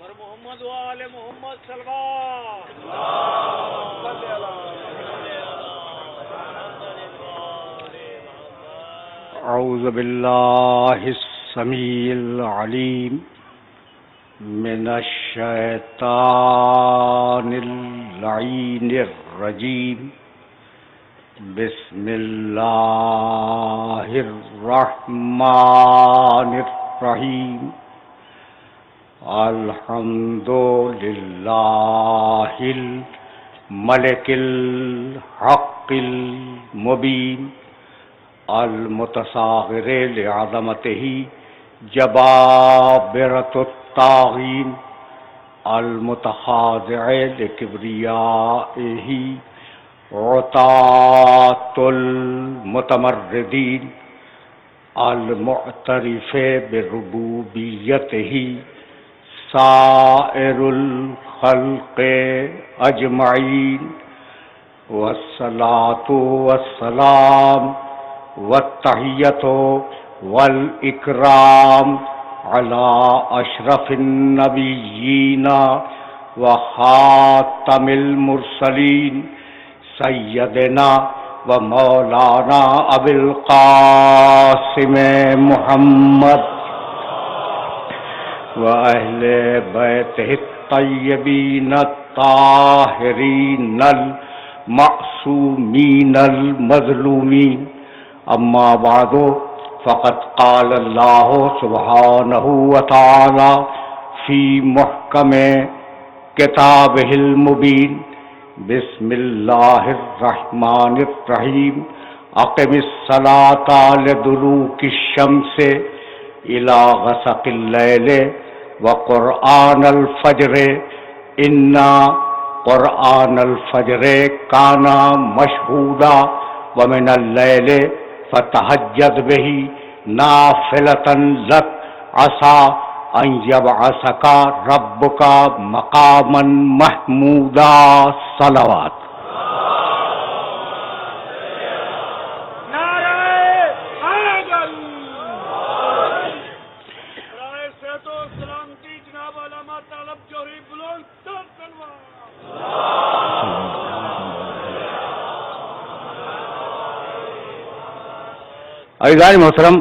محمد وآل محمد صلوات اعوذ باللہ السمیع العلیم من الشیطان اللعین الرجیم بسم اللہ الرحمن الرحیم الحمد للہ الملک الحق المبین المتصاغر لعظمتہ جبابرۃ الطاغین المتخاضع لکبریائہ عطاۃ المتمردین المعترف بربوبیتہ سائر الخلق اجمعین والصلاۃ والسلام والتحیۃ والاکرام علی اشرف النبیین وخاتم المرسلین سیدنا و مولانا ابی القاسم محمد وأهل بيته الطيبين الطاهرين المعصومين المظلومين أما بعد فقد قال الله سبحانه وتعالى في محكم كتابه المبين بسم الله الرحمن الرحيم أقم الصلاة لدلوك الشمس إلى غسق الليل وقرآن الفجر إن قرآن الفجر كان مشهودا ومن الليل فتهجد به نافلة لك عسى أن يبعثك ربك مقاما محمودا صلوات. عزیزان محترم،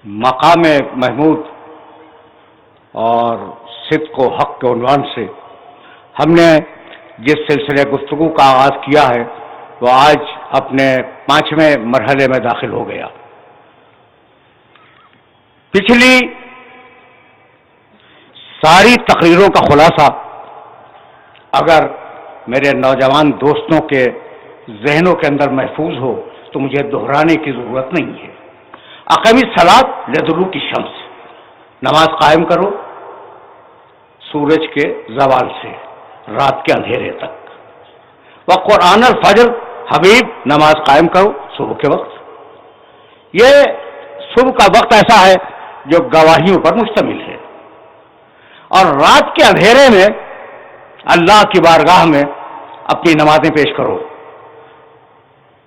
مقام محمود اور صدق و حق کے عنوان سے ہم نے جس سلسلے گفتگو کا آغاز کیا ہے وہ آج اپنے 5ویں مرحلے میں داخل ہو گیا. پچھلی ساری تقریروں کا خلاصہ اگر میرے نوجوان دوستوں کے ذہنوں کے اندر محفوظ ہو تو مجھے دہرانے کی ضرورت نہیں ہے. اقیم الصلاۃ لدلوک الشمس، نماز قائم کرو سورج کے زوال سے رات کے اندھیرے تک. وقرآن الفجر، حبیب نماز قائم کرو صبح کے وقت. یہ صبح کا وقت ایسا ہے جو گواہیوں پر مشتمل ہے، اور رات کے اندھیرے میں اللہ کی بارگاہ میں اپنی نمازیں پیش کرو.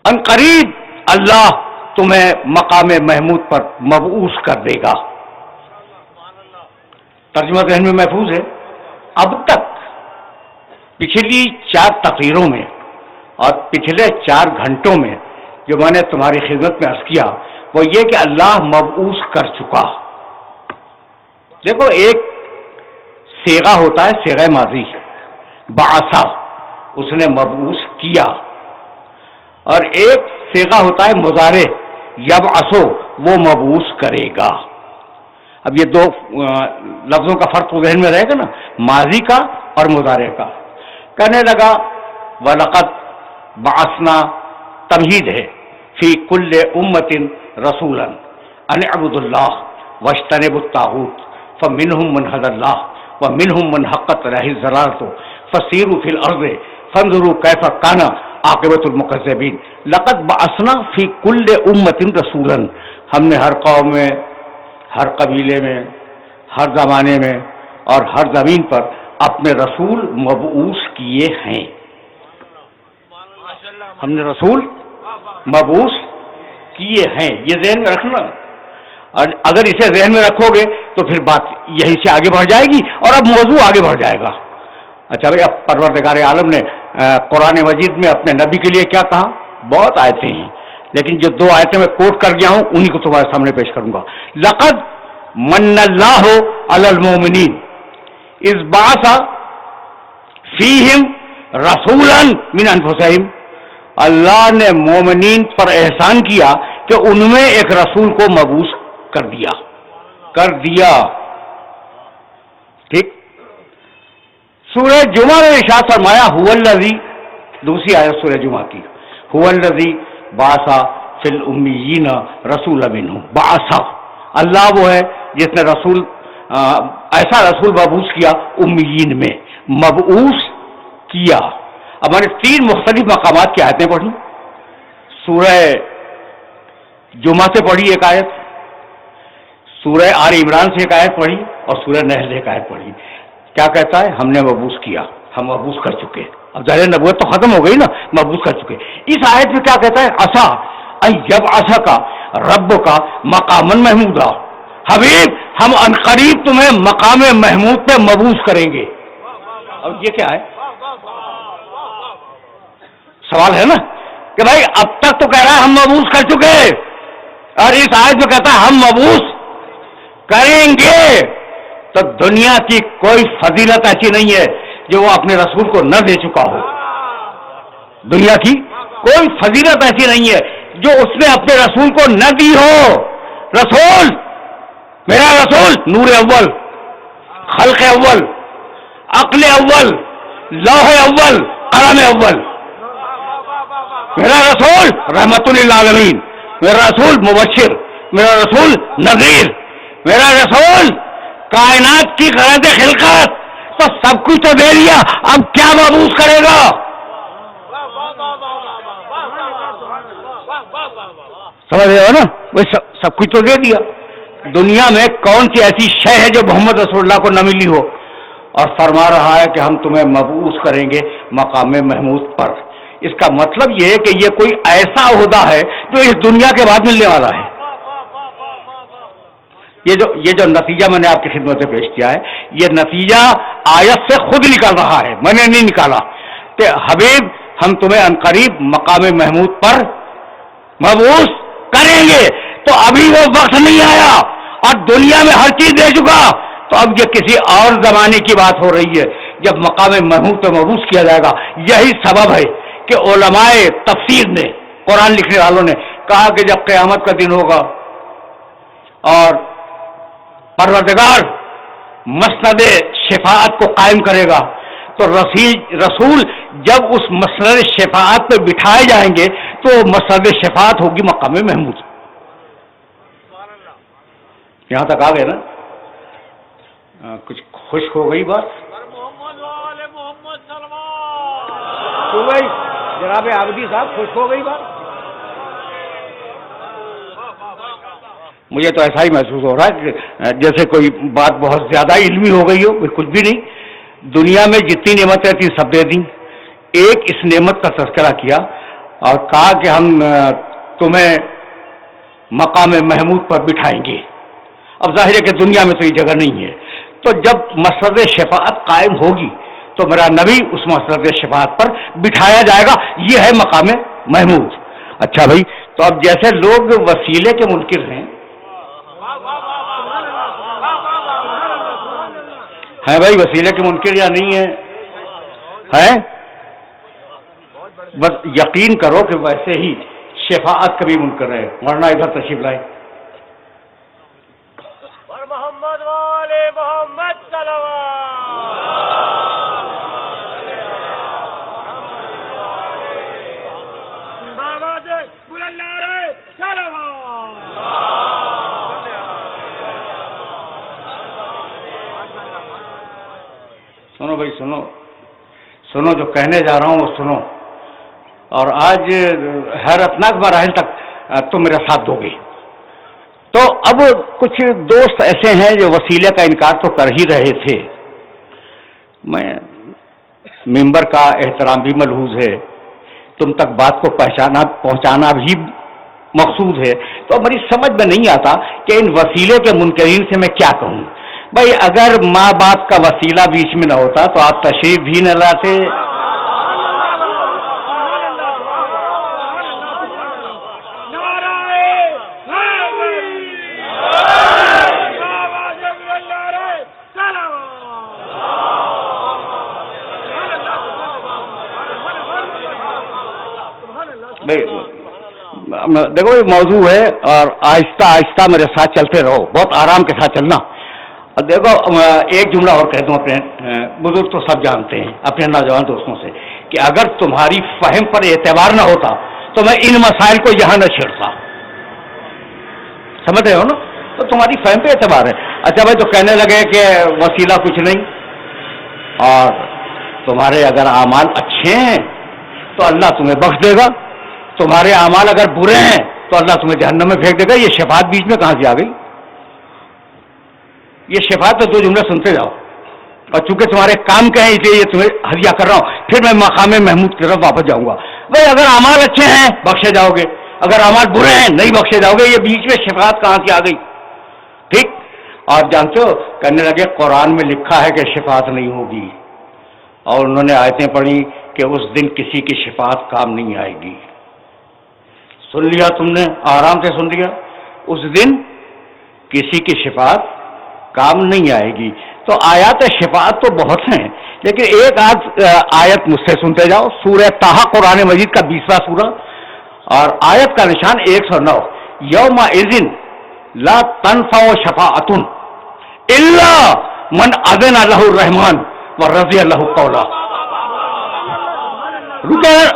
ان قریب اللہ تمہیں مقام محمود پر مبعوث کر دے گا. ترجمہ ذہن میں محفوظ ہے. اب تک پچھلی 4 تقریروں میں اور پچھلے 4 گھنٹوں میں جو میں نے تمہاری خدمت میں عرض کیا وہ یہ کہ اللہ مبعوث کر چکا. دیکھو، ایک صیغہ ہوتا ہے صیغہ ماضی، بعثا، اس نے مبعوث کیا، اور ایک صیغہ ہوتا ہے مضارع، یبعثو، وہ مبعوث کرے گا. اب یہ 2 لفظوں کا فرق تو ذہن میں رہے گا نا، ماضی کا اور مضارع کا. کہنے لگا وَلَقَدْ بَعَثْنَا، تمہید ہے، فی کل امت رسولا ان اعبدوا اللہ واجتنبوا الطاغوت فمنهم من هدى الله ومنهم من حقت عليه الضلالة فسیروا فی الارض فانظروا کیف کان عاقبۃ المکذبین. لقد بعثنا فی کل امت رسولا، ہم نے ہر قوم میں، ہر قبیلے میں، ہر زمانے میں اور ہر زمین پر اپنے رسول مبعوث کیے ہیں. ہم نے رسول مبعوث کیے ہیں، یہ ذہن میں رکھنا. اور اگر اسے ذہن میں رکھو گے تو پھر بات یہی سے آگے بڑھ جائے گی اور اب موضوع آگے بڑھ جائے گا. اچھا بھائی، اب پروردگار عالم نے قرآن مجید میں اپنے نبی کے لیے کیا کہا؟ بہت آیتیں ہیں، لیکن جو 2 آیتیں میں کوٹ کر گیا ہوں انہی کو تمہارے سامنے پیش کروں گا. لقد من اللہ علی المومنین اذ بعث فیہم رسولا من انفسہم. اللہ نے مومنین پر احسان کیا کہ ان میں ایک رسول کو مبعوث کر دیا. ٹھیک. سورہ جمعہ میں ارشاد فرمایا هو الذی، دوسری آیت سورہ جمعہ کی، هو الذی بعث فی الامیین رسولا منہم. بعث، اللہ وہ ہے جس نے رسول ایسا رسول مبعوث کیا امیین میں، مبعوث کیا. اب ہم نے 3 مختلف مقامات کی آیتیں پڑھی. سورہ جمعہ سے پڑھی ایک آیت، سورہ آل عمران سے ایک آیت پڑھی، اور سورہ نحل سے ایک آیت پڑھی. کیا کہتا ہے؟ ہم نے مبعوث کیا، ہم مبعوث کر چکے. اب ظاہر نبوت تو ختم ہو گئی نا، مبعوث کر چکے. اس آیت میں کیا کہتا ہے؟ عسا ان یبعثک ربک مقاما محمودا. حبیب، ہم عنقریب تمہیں مقام محمود پہ مبعوث کریں گے. اب یہ کیا ہے؟ سوال ہے نا کہ بھائی اب تک تو کہہ رہا ہے ہم مبعوث کر چکے، اور اس آیت میں کہتا ہے ہم مبعوث کریں گے. تو دنیا کی کوئی فضیلت ایسی نہیں ہے جو وہ اپنے رسول کو نہ دے چکا ہو. دنیا کی کوئی فضیلت ایسی نہیں ہے جو اس نے اپنے رسول کو نہ دی ہو. رسول، میرا رسول نور اول، خلق اول، عقل اول، لوح اول، قلم اول. میرا رسول رحمت للعالمین، میرا رسول مبشر، میرا رسول نذیر، میرا رسول کائنات کی غرض خلقت. تو سب کچھ تو دے دیا، اب کیا مبعوث کرے گا؟ سمجھ رہے ہو نا؟ وہ سب کچھ تو دے دیا. دنیا میں کون سی ایسی شے ہے جو محمد رسول اللہ کو نہ ملی ہو؟ اور فرما رہا ہے کہ ہم تمہیں مبعوث کریں گے مقام محمود پر. اس کا مطلب یہ ہے کہ یہ کوئی ایسا عہدہ ہے جو اس دنیا کے بعد ملنے والا ہے. یہ جو نتیجہ میں نے آپ کی خدمت سے پیش کیا ہے، یہ نتیجہ آیت سے خود نکل رہا ہے، میں نے نہیں نکالا. کہ حبیب، ہم تمہیں عنقریب مقام محمود پر مبعوث کریں گے. تو ابھی وہ وقت نہیں آیا اور دنیا میں ہر چیز دے چکا. تو اب یہ کسی اور زمانے کی بات ہو رہی ہے جب مقام محمود پہ مبعوث کیا جائے گا. یہی سبب ہے کہ علماء تفسیر نے، قرآن لکھنے والوں نے کہا کہ جب قیامت کا دن ہوگا اور پروردگار مسند شفاعت کو قائم کرے گا، تو رسول جب اس مسند شفاعت پہ بٹھائے جائیں گے تو مسند شفاعت ہوگی مقام محمود. یہاں تک آ گئے نا؟ کچھ خشک ہو گئی بات؟ محمد والے محمد سلمان. تو بھائی جناب عابدی صاحب، خشک ہو گئی بات؟ مجھے تو ایسا ہی محسوس ہو رہا ہے کہ جیسے کوئی بات بہت زیادہ علمی ہو گئی ہو. کچھ بھی نہیں. دنیا میں جتنی نعمتیں تھیں سب دے دیں. ایک اس نعمت کا تذکرہ کیا اور کہا کہ ہم تمہیں مقام محمود پر بٹھائیں گے. اب ظاہر ہے کہ دنیا میں تو یہ جگہ نہیں ہے. تو جب مسند شفاعت قائم ہوگی تو میرا نبی اس مسند شفاعت پر بٹھایا جائے گا. یہ ہے مقام محمود. اچھا بھائی، تو اب جیسے لوگ وسیلے کے منکر ہیں بھائی، وسیلے کے منکر یا نہیں ہے؟ بس یقین کرو کہ ویسے ہی شفاعت کا بھی منکر ہے، ورنہ ادھر تشریف لائے. محمد والے محمد سنو بھائی، سنو جو کہنے جا رہا ہوں وہ سنو. اور آج حیرتناک مراحل تک تم میرا ساتھ دو گے. تو اب کچھ دوست ایسے ہیں جو وسیلے کا انکار تو کر ہی رہے تھے. میں ممبر کا احترام بھی ملحوظ ہے، تم تک بات کو پہنچانا بھی مقصود ہے. تو میری سمجھ میں نہیں آتا کہ ان وسیلے کے منکرین سے میں کیا کہوں. بھائی اگر ماں باپ کا وسیلہ بیچ میں نہ ہوتا تو آپ تشریف بھی نہ لاتے. دیکھو یہ موضوع ہے اور آہستہ آہستہ میرے ساتھ چلتے رہو, بہت آرام کے ساتھ چلنا. دیکھو ایک جملہ اور کہہ دوں, اپنے بزرگ تو سب جانتے ہیں اپنے نوجوان دوستوں سے کہ اگر تمہاری فہم پر اعتبار نہ ہوتا تو میں ان مسائل کو یہاں نہ چھیڑتا. سمجھ رہے ہو نا؟ تو تمہاری فہم پہ اعتبار ہے. اچھا بھائی, تو کہنے لگے کہ وسیلہ کچھ نہیں, اور تمہارے اگر اعمال اچھے ہیں تو اللہ تمہیں بخش دے گا, تمہارے اعمال اگر برے ہیں تو اللہ تمہیں جہنم میں پھینک دے گا. یہ شفاعت بیچ میں کہاں سے آ گئی؟ یہ شفاعت تو دو جملے سنتے جاؤ, اور چونکہ تمہارے کام کے ہیں اس لیے یہ تمہیں ہدیہ کر رہا ہوں, پھر میں مقام محمود کی طرف واپس جاؤں گا. بھائی اگر اعمال اچھے ہیں بخشے جاؤ گے, اگر اعمال برے ہیں نہیں بخشے جاؤ گے. یہ بیچ میں شفاعت کہاں سے آ گئی؟ ٹھیک. اور جانتے ہو کہنے لگے قرآن میں لکھا ہے کہ شفاعت نہیں ہوگی, اور انہوں نے آیتیں پڑھی کہ اس دن کسی کی شفاعت کام نہیں آئے گی. سن لیا تم نے, آرام سے سن لیا. اس دن کسی کی شفاعت کام نہیں آئے گی. تو آیات شفاعت تو بہت ہیں, لیکن ایک آیت مجھ سے سنتے جاؤ. سورہ طٰہٰ قرآن مجید کا 20واں سورہ, اور آیت کا نشان 109. یوم اذن لا تنفع شفاعۃ الا من اذن لہ الرحمن ورضی لہ قولا.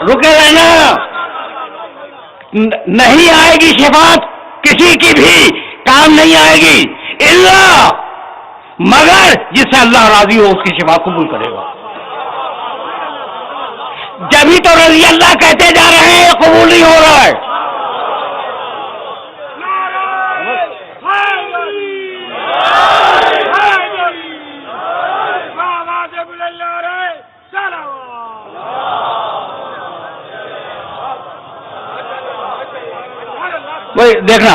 رکے رہنا, نہیں آئے گی شفاعت کسی کی بھی, کام نہیں آئے گی الا مگر جس سے اللہ راضی ہو اس کی شفاعت قبول کرے گا. جبھی تو رضی اللہ کہتے جا رہے ہیں, قبول نہیں ہو رہا ہے. دیکھنا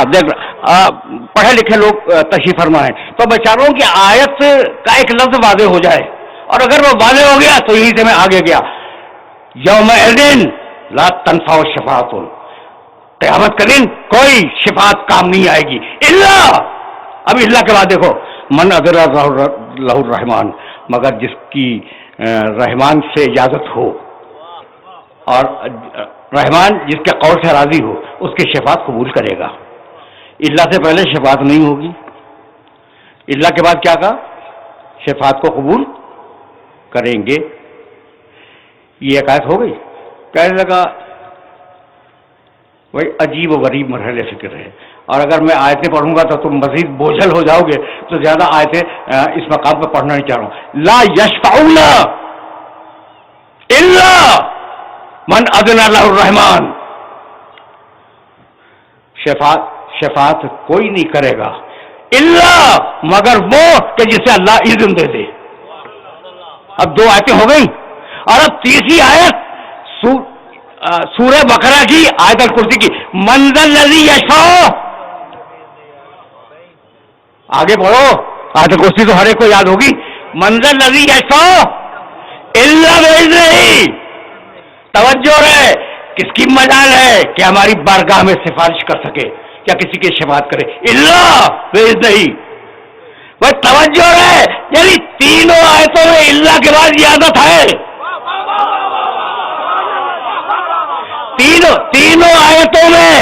پڑھے لکھے لوگ تشریف فرما ہے, تو میں چاہ رہا ہوں کہ آیت کا ایک لفظ واضح ہو جائے, اور اگر وہ واضح ہو گیا تو یہی سے میں آگے گیا. یوم اذن لا تنفع شفاعۃ, قیامت کا دن کوئی شفاعت کام نہیں آئے گی الا, اب اللہ کے بعد دیکھو, من اذن لہ الرحمن, مگر جس کی رحمان سے اجازت ہو, اور رحمان جس کے قول سے راضی ہو اس کی شفاعت قبول کرے گا. اللہ سے پہلے شفاعت نہیں ہوگی, اللہ کے بعد کیا کہا؟ شفاعت کو قبول کریں گے. یہ ایک آیت ہو گئی. کہنے لگا وہی عجیب و غریب مرحلے فکر ہے, اور اگر میں آیتیں پڑھوں گا تو تم مزید بوجھل ہو جاؤ گے, تو زیادہ آیتیں اس مقام پہ پڑھنا نہیں چاہ رہا ہوں. لا یشفعون الا من اذن لہ الرحمن, شفاعت کوئی نہیں کرے گا الا مگر وہ کہ جسے اللہ اذن دے دے. اب دو آیتیں ہو گئی, اور اب تیسری آیت سورہ بقرہ کی آیت الکرسی کی, من ذا الذی یشفع. آگے بڑھو, آیت الکرسی تو ہر ایک کو یاد ہوگی. من ذا الذی یشفع الا باذنہ. توجہ رہے, کس کی مجال ہے کہ ہماری بارگاہ میں سفارش کر سکے یا کسی کی شفاعت کرے؟ اللہ باذنہ. وہ توجہ رہے, یعنی تینوں آیتوں میں اللہ کے بعد اجازت ہے. تینوں آیتوں میں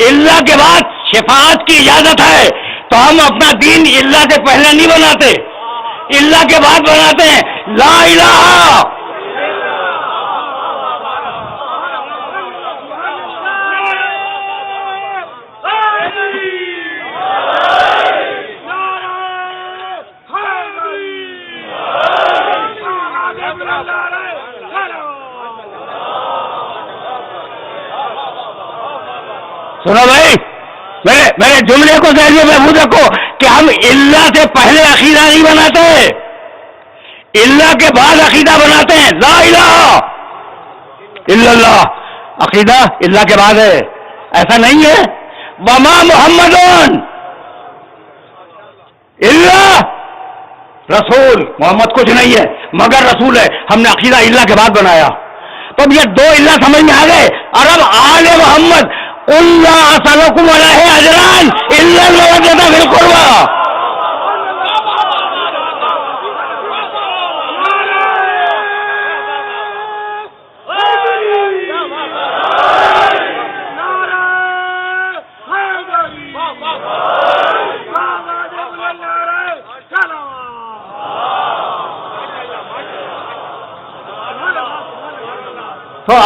اللہ کے بعد شفاعت کی اجازت ہے. تو ہم اپنا دین اللہ سے پہلے نہیں بناتے, اللہ کے بعد بناتے ہیں. لا الہ سنو بھائی, میرے جملے کو ذہن میں محفوظ رکھو کہ ہم اللہ سے پہلے عقیدہ نہیں بناتے, اللہ کے بعد عقیدہ بناتے ہیں. لا الہ الا اللہ, عقیدہ اللہ کے بعد ہے, ایسا نہیں ہے. وما محمد الا رسول, محمد کچھ نہیں ہے مگر رسول ہے. ہم نے عقیدہ اللہ کے بعد بنایا. تو اب یہ دو اللہ سمجھ میں آ گئے. اور اب آل محمد اللہ اسلکم علیہ اجران الا المودۃ فی القربى. تو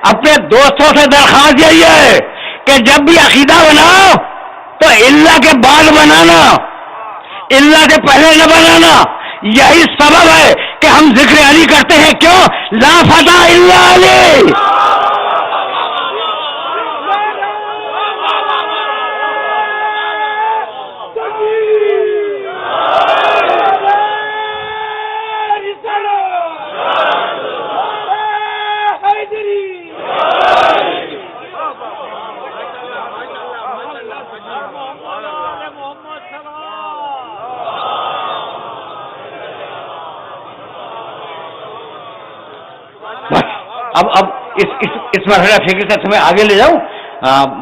اپنے دوستوں سے درخواست یہی ہے کہ جب بھی عقیدہ بناؤ تو اللہ کے بعد بنانا, اللہ سے پہلے نہ بنانا. یہی سبب ہے کہ ہم ذکر علی کرتے ہیں. کیوں؟ لا فتح الا علی. اب اس مرحلہ فکر سے تمہیں آگے لے جاؤں.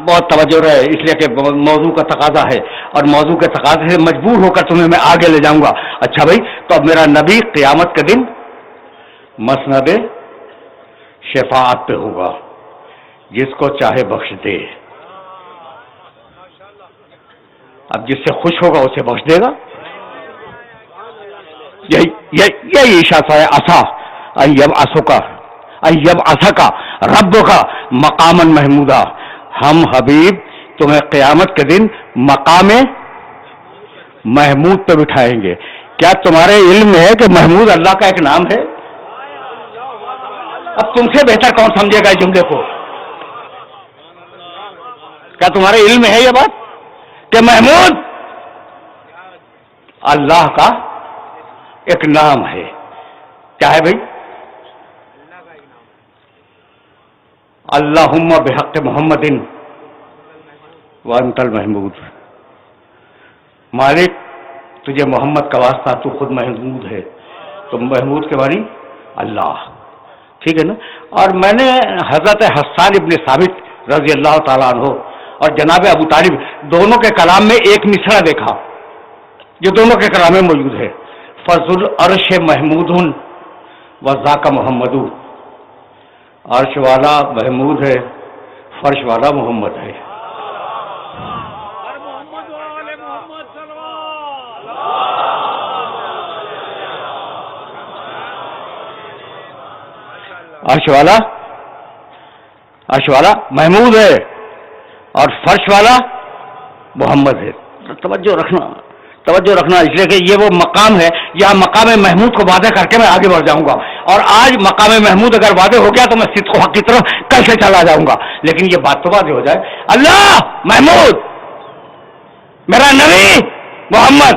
بہت توجہ رہے, اس لیے کہ موضوع کا تقاضا ہے اور موضوع کے تقاضے سے مجبور ہو کر تمہیں میں آگے لے جاؤں گا. اچھا بھائی, تو اب میرا نبی قیامت کے دن مسند شفاعت پہ ہوگا, جس کو چاہے بخش دے. اب جس سے خوش ہوگا اسے بخش دے گا. یہی اشارہ ہے عصا ایب عصا ایب عصا کا رب کا مقام محمودہ. ہم حبیب تمہیں قیامت کے دن مقام محمود پہ بٹھائیں گے. کیا تمہارے علم میں ہے کہ محمود اللہ کا ایک نام ہے؟ اب تم سے بہتر کون سمجھے گا اس جملے کو؟ کیا تمہارے علم میں ہے یہ بات کہ محمود اللہ کا ایک نام ہے؟ کیا ہے بھائی؟ اللہم بحق محمد وانت المحمود. مالک تجھے محمد کا واسطہ, تو خود محمود ہے. تو محمود کے معنی اللہ, ٹھیک ہے نا. اور میں نے حضرت حسان ابن ثابت رضی اللہ تعالیٰ عنہ اور جناب ابو طالب دونوں کے کلام میں ایک مصرع دیکھا جو دونوں کے کلام میں موجود ہے. فضل عرش محمود وذاک محمد. عرش والا محمود ہے, فرش والا محمد ہے. عرش والا محمود ہے اور فرش والا محمد ہے. توجہ رکھنا اس لیے کہ یہ وہ مقام ہے. یہاں مقام محمود کو وعدہ کر کے میں آگے بڑھ جاؤں گا, اور آج مقام محمود اگر وعدے ہو گیا تو میں صدق و حق کی طرف کل سے چلا جاؤں گا. لیکن یہ بات تو واضح ہو جائے, اللہ محمود, میرا نبی محمد.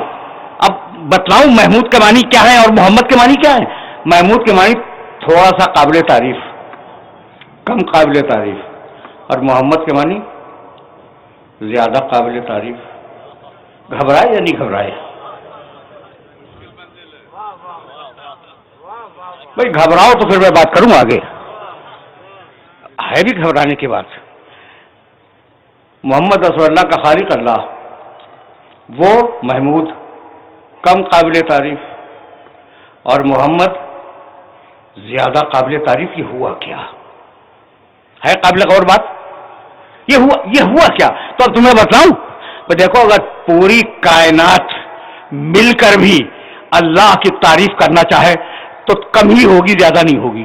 اب بتلاؤں محمود کے معنی کیا ہے اور محمد کے معنی کیا ہے. محمود کے معنی تھوڑا سا قابل تعریف, کم قابل تعریف, اور محمد کے معنی زیادہ قابل تعریف. گھبرائے یا نہیں گھبرائے بھائی؟ گھبراؤ تو پھر میں بات کروں آگے. ہے بھی گھبرانے کی بات. محمد رسول اللہ کا خالق اللہ, وہ محمود کم قابل تعریف, اور محمد زیادہ قابل تعریف. یہ ہوا کیا ہے قابل غور بات؟ یہ ہوا کیا؟ تو اب تمہیں بتلاؤں. دیکھو, اگر پوری کائنات مل کر بھی اللہ کی تعریف کرنا چاہے تو کم ہی ہوگی, زیادہ نہیں ہوگی.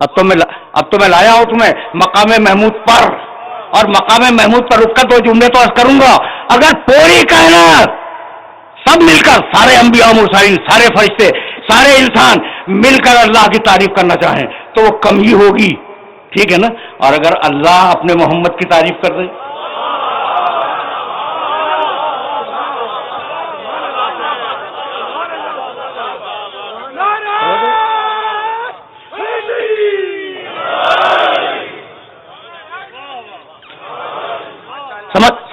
اب تو میں لایا ہوں تمہیں مقام محمود پر, اور مقام محمود پر رک کر دو جملے تو عرض کروں گا. اگر پوری کائنات سب مل کر, سارے انبیاء مرسلین, سارے فرشتے, سارے انسان مل کر اللہ کی تعریف کرنا چاہیں تو وہ کم ہی ہوگی, ٹھیک ہے نا. اور اگر اللہ اپنے محمد کی تعریف کر دے,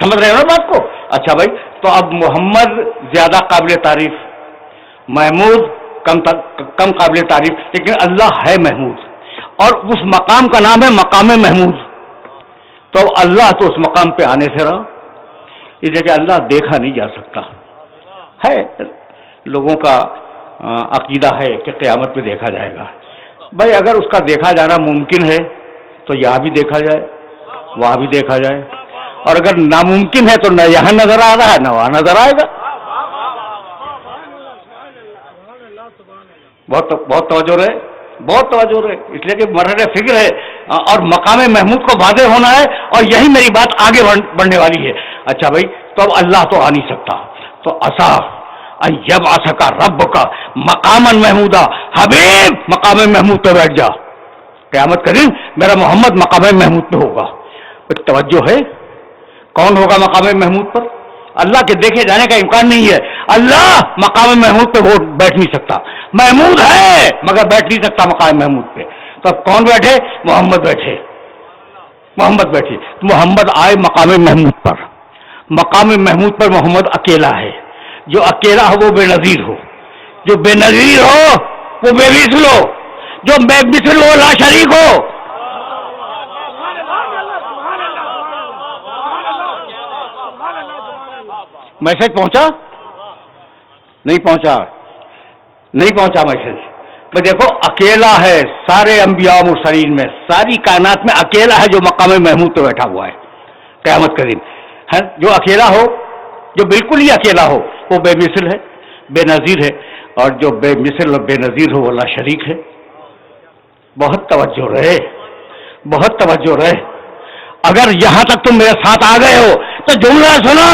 سمجھ رہے ہو نا بات کو؟ اچھا بھائی، تو اب محمد زیادہ قابل تعریف، محمود کم قابل تعریف، لیکن اللہ ہے محمود، اور اس مقام کا نام ہے مقام محمود. تو اللہ تو اس مقام پہ آنے سے رہا، اس لیے کہ اللہ دیکھا نہیں جا سکتا ہے. لوگوں کا عقیدہ ہے کہ قیامت میں دیکھا جائے گا. بھائی اگر اس کا دیکھا جانا ممکن ہے تو یہاں بھی دیکھا جائے، وہاں بھی دیکھا جائے، اور اگر ناممکن ہے تو نہ یہاں نظر آ رہا ہے نہ وہاں نظر آئے گا. بہت توجہ رہے، بہت توجہ رہے، اس لیے کہ مرحلہ فکر ہے اور مقام محمود کو واضح ہونا ہے، اور یہی میری بات آگے بڑھنے والی ہے. اچھا بھائی، تو اب اللہ تو آ نہیں سکتا، تو اصاف یبعث کا رب کا مقام محمودہ، حبیب مقام محمود پہ بیٹھ جا، قیامت کا دن میرا محمد مقام محمود پہ ہوگا. توجہ ہے؟ کون ہوگا مقام محمود پر؟ اللہ کے دیکھے جانے کا امکان نہیں ہے. اللہ مقام محمود پہ بیٹھ نہیں سکتا، محمود ہے مگر بیٹھ نہیں سکتا مقام محمود پہ. تو اب کون بیٹھے؟ محمد بیٹھے، محمد بیٹھے. محمد آئے مقام محمود پر. مقام محمود پر محمد اکیلا ہے. جو اکیلا ہو وہ بے نظیر ہو، جو بے نظیر ہو وہ بے مثل ہو، جو بے مثل ہو لا شریک ہو. میسج پہنچا؟ نہیں پہنچا، نہیں پہنچا میسج. میں دیکھو اکیلا ہے سارے انبیاء و مرسلین میں، ساری کائنات میں اکیلا ہے جو مقام محمود پہ بیٹھا ہوا ہے قیامت کے دن. جو اکیلا ہو، جو بالکل ہی اکیلا ہو، وہ بے مثل ہے، بے نظیر ہے، اور جو بے مثل اور بے نظیر ہو وہ لا شریک ہے. بہت توجہ رہے، بہت توجہ رہے. اگر یہاں تک تم میرے ساتھ آ گئے ہو تو جملہ سنو.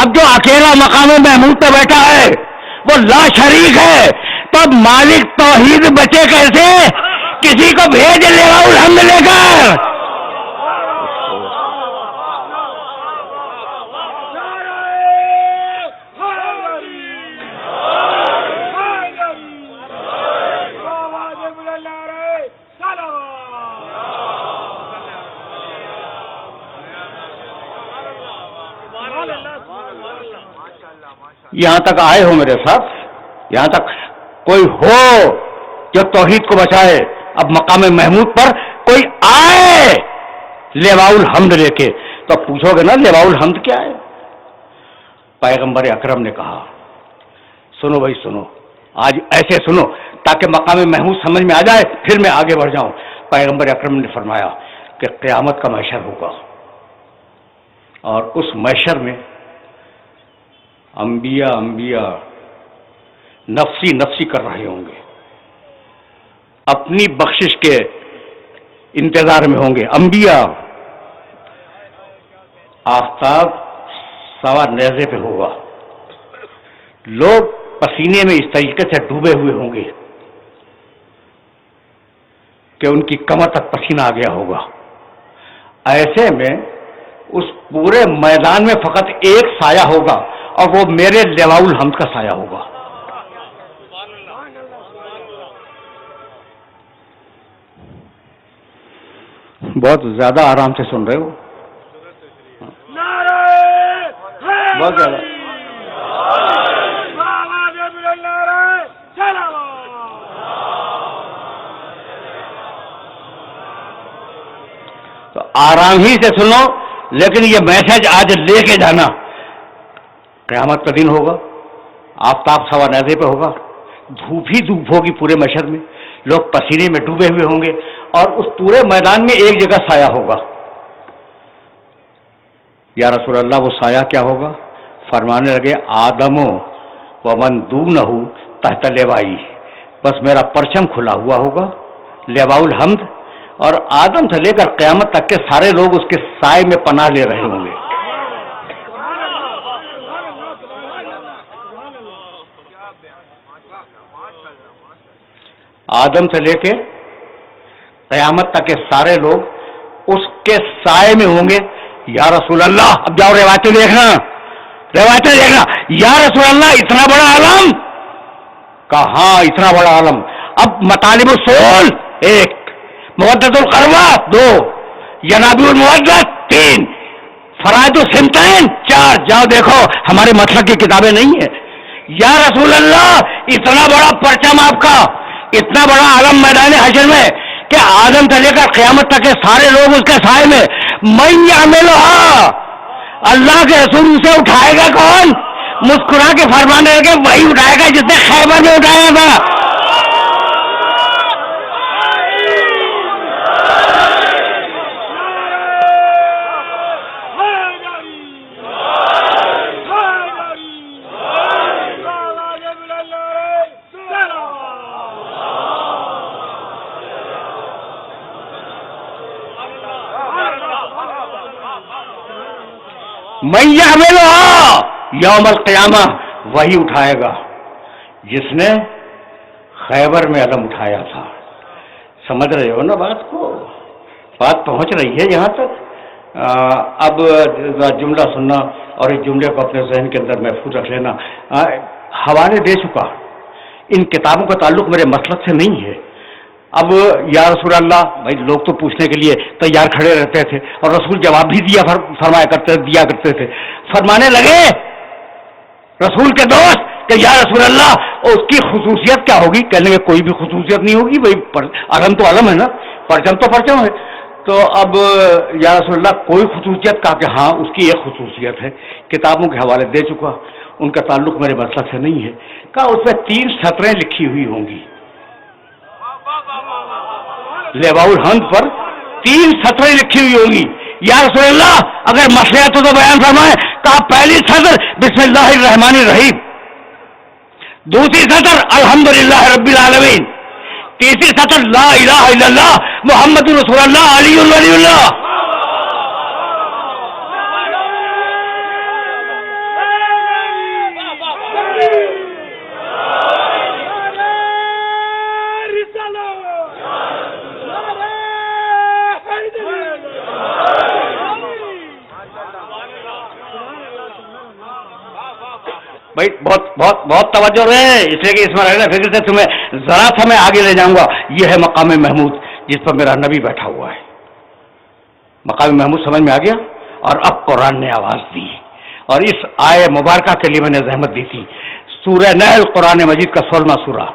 اب جو اکیلا مقام محمود پہ بیٹھا ہے وہ لا شریک ہے، تب مالک توحید بچے کیسے؟ کسی کو بھیج لے الحمد لے کر. یہاں تک آئے ہو میرے ساتھ، یہاں تک کوئی ہو جو توحید کو بچائے. اب مقام محمود پر کوئی آئے لیواء الحمد لے کے، تو پوچھو گے نا لیواء الحمد کیا ہے؟ پیغمبر اکرم نے کہا، سنو بھائی سنو، آج ایسے سنو تاکہ مقام محمود سمجھ میں آ جائے، پھر میں آگے بڑھ جاؤں. پیغمبر اکرم نے فرمایا کہ قیامت کا محشر ہوگا، اور اس محشر میں انبیاء نفسی نفسی کر رہے ہوں گے، اپنی بخشش کے انتظار میں ہوں گے. انبیاء آفتاب سوا نیزے پہ ہوگا، لوگ پسینے میں اس طریقے سے ڈوبے ہوئے ہوں گے کہ ان کی کمر تک پسینہ آ گیا ہوگا. ایسے میں اس پورے میدان میں فقط ایک سایہ ہوگا، اور وہ میرے لیواء الحمد کا سایہ ہوگا. بہت زیادہ آرام سے سن رہے ہو، بہت زیادہ. تو آرام ہی سے سنو، لیکن یہ میسج آج لے کے جانا. قیامت کا دن ہوگا، آفتاب سوا نیزے پہ ہوگا، دھوپ ہی دھوپ ہوگی پورے محشر میں، لوگ پسینے میں ڈوبے ہوئے ہوں گے، اور اس پورے میدان میں ایک جگہ سایہ ہوگا. یا رسول اللہ وہ سایہ کیا ہوگا؟ فرمانے لگے آدم و من دونہ تحت لیوائی، بس میرا پرچم کھلا ہوا ہوگا، لیواء الحمد، اور آدم سے لے کر قیامت تک کے سارے لوگ اس کے سائے میں پناہ لے رہے ہوں گے. آدم سے لے کے قیامت تک کے سارے لوگ اس کے سائے میں ہوں گے. یا رسول اللہ، اب جاؤ روایتیں دیکھنا، روایتیں دیکھنا. یا رسول اللہ اتنا بڑا عالم؟ کہاں اتنا بڑا عالم. اب مطالب الصول 1، مودت القربہ 2، ینابیع المودت 3، فرائض السنتین 4 جاؤ دیکھو ہمارے مسلک کی کتابیں نہیں ہیں. یا رسول اللہ اتنا بڑا پرچم آپ کا، اتنا بڑا عالم میدان حشر میں کہ آدم سے لے کر قیامت تک کے سارے لوگ اس کے سائے میں. من یعملھا، اللہ کے رسول سے اٹھائے گا کون؟ مسکرا کے فرمانے لگے وہی اٹھائے گا جس نے خیبر میں اٹھایا تھا. من یعملھا یوم القیامہ، وہی اٹھائے گا جس نے خیبر میں علم اٹھایا تھا. سمجھ رہے ہو نا بات کو؟ بات پہنچ رہی ہے یہاں تک. اب جملہ سننا اور اس جملے کو اپنے ذہن کے اندر محفوظ رکھ لینا. حوالے دے چکا، ان کتابوں کا تعلق میرے مسلک سے نہیں ہے. اب یا رسول اللہ، بھائی لوگ تو پوچھنے کے لیے تیار کھڑے رہتے تھے اور رسول جواب بھی دیا کرتے تھے. فرمانے لگے رسول کے دوست کہ یا رسول اللہ اس کی خصوصیت کیا ہوگی؟ کہنے کہ کوئی بھی خصوصیت نہیں ہوگی، بھائی علم تو علم ہے نا، پرچم تو پرچم ہے. تو اب یا رسول اللہ کوئی خصوصیت؟ کہا کہ ہاں اس کی ایک خصوصیت ہے. کتابوں کے حوالے دے چکا، ان کا تعلق میرے مسلک سے نہیں ہے. کہا اس میں 3 سطریں لکھی ہوئی ہوں گی. لواء الحمد پر 3 سطریں لکھی ہوئی ہوں گی. یا رسول اللہ اگر مسئلہ تو بیان فرمائے. کہا پہلی سطر بسم اللہ الرحمن الرحیم، دوسری سطر الحمدللہ رب العالمین، تیسری سطر لا الہ الا اللہ محمد رسول اللہ علی ولی اللہ. بھائی بہت توجہ رہے، اس لیے کہ اس میں رہنا فکر سے تمہیں ذرا سا میں آگے لے جاؤں گا. یہ ہے مقام محمود جس پر میرا نبی بیٹھا ہوا ہے. مقام محمود سمجھ میں آ گیا. اور اب قرآن نے آواز دی، اور اس آیہ مبارکہ کے لیے میں نے زحمت دی تھی. سورہ نحل قرآن مجید کا 16واں سورہ،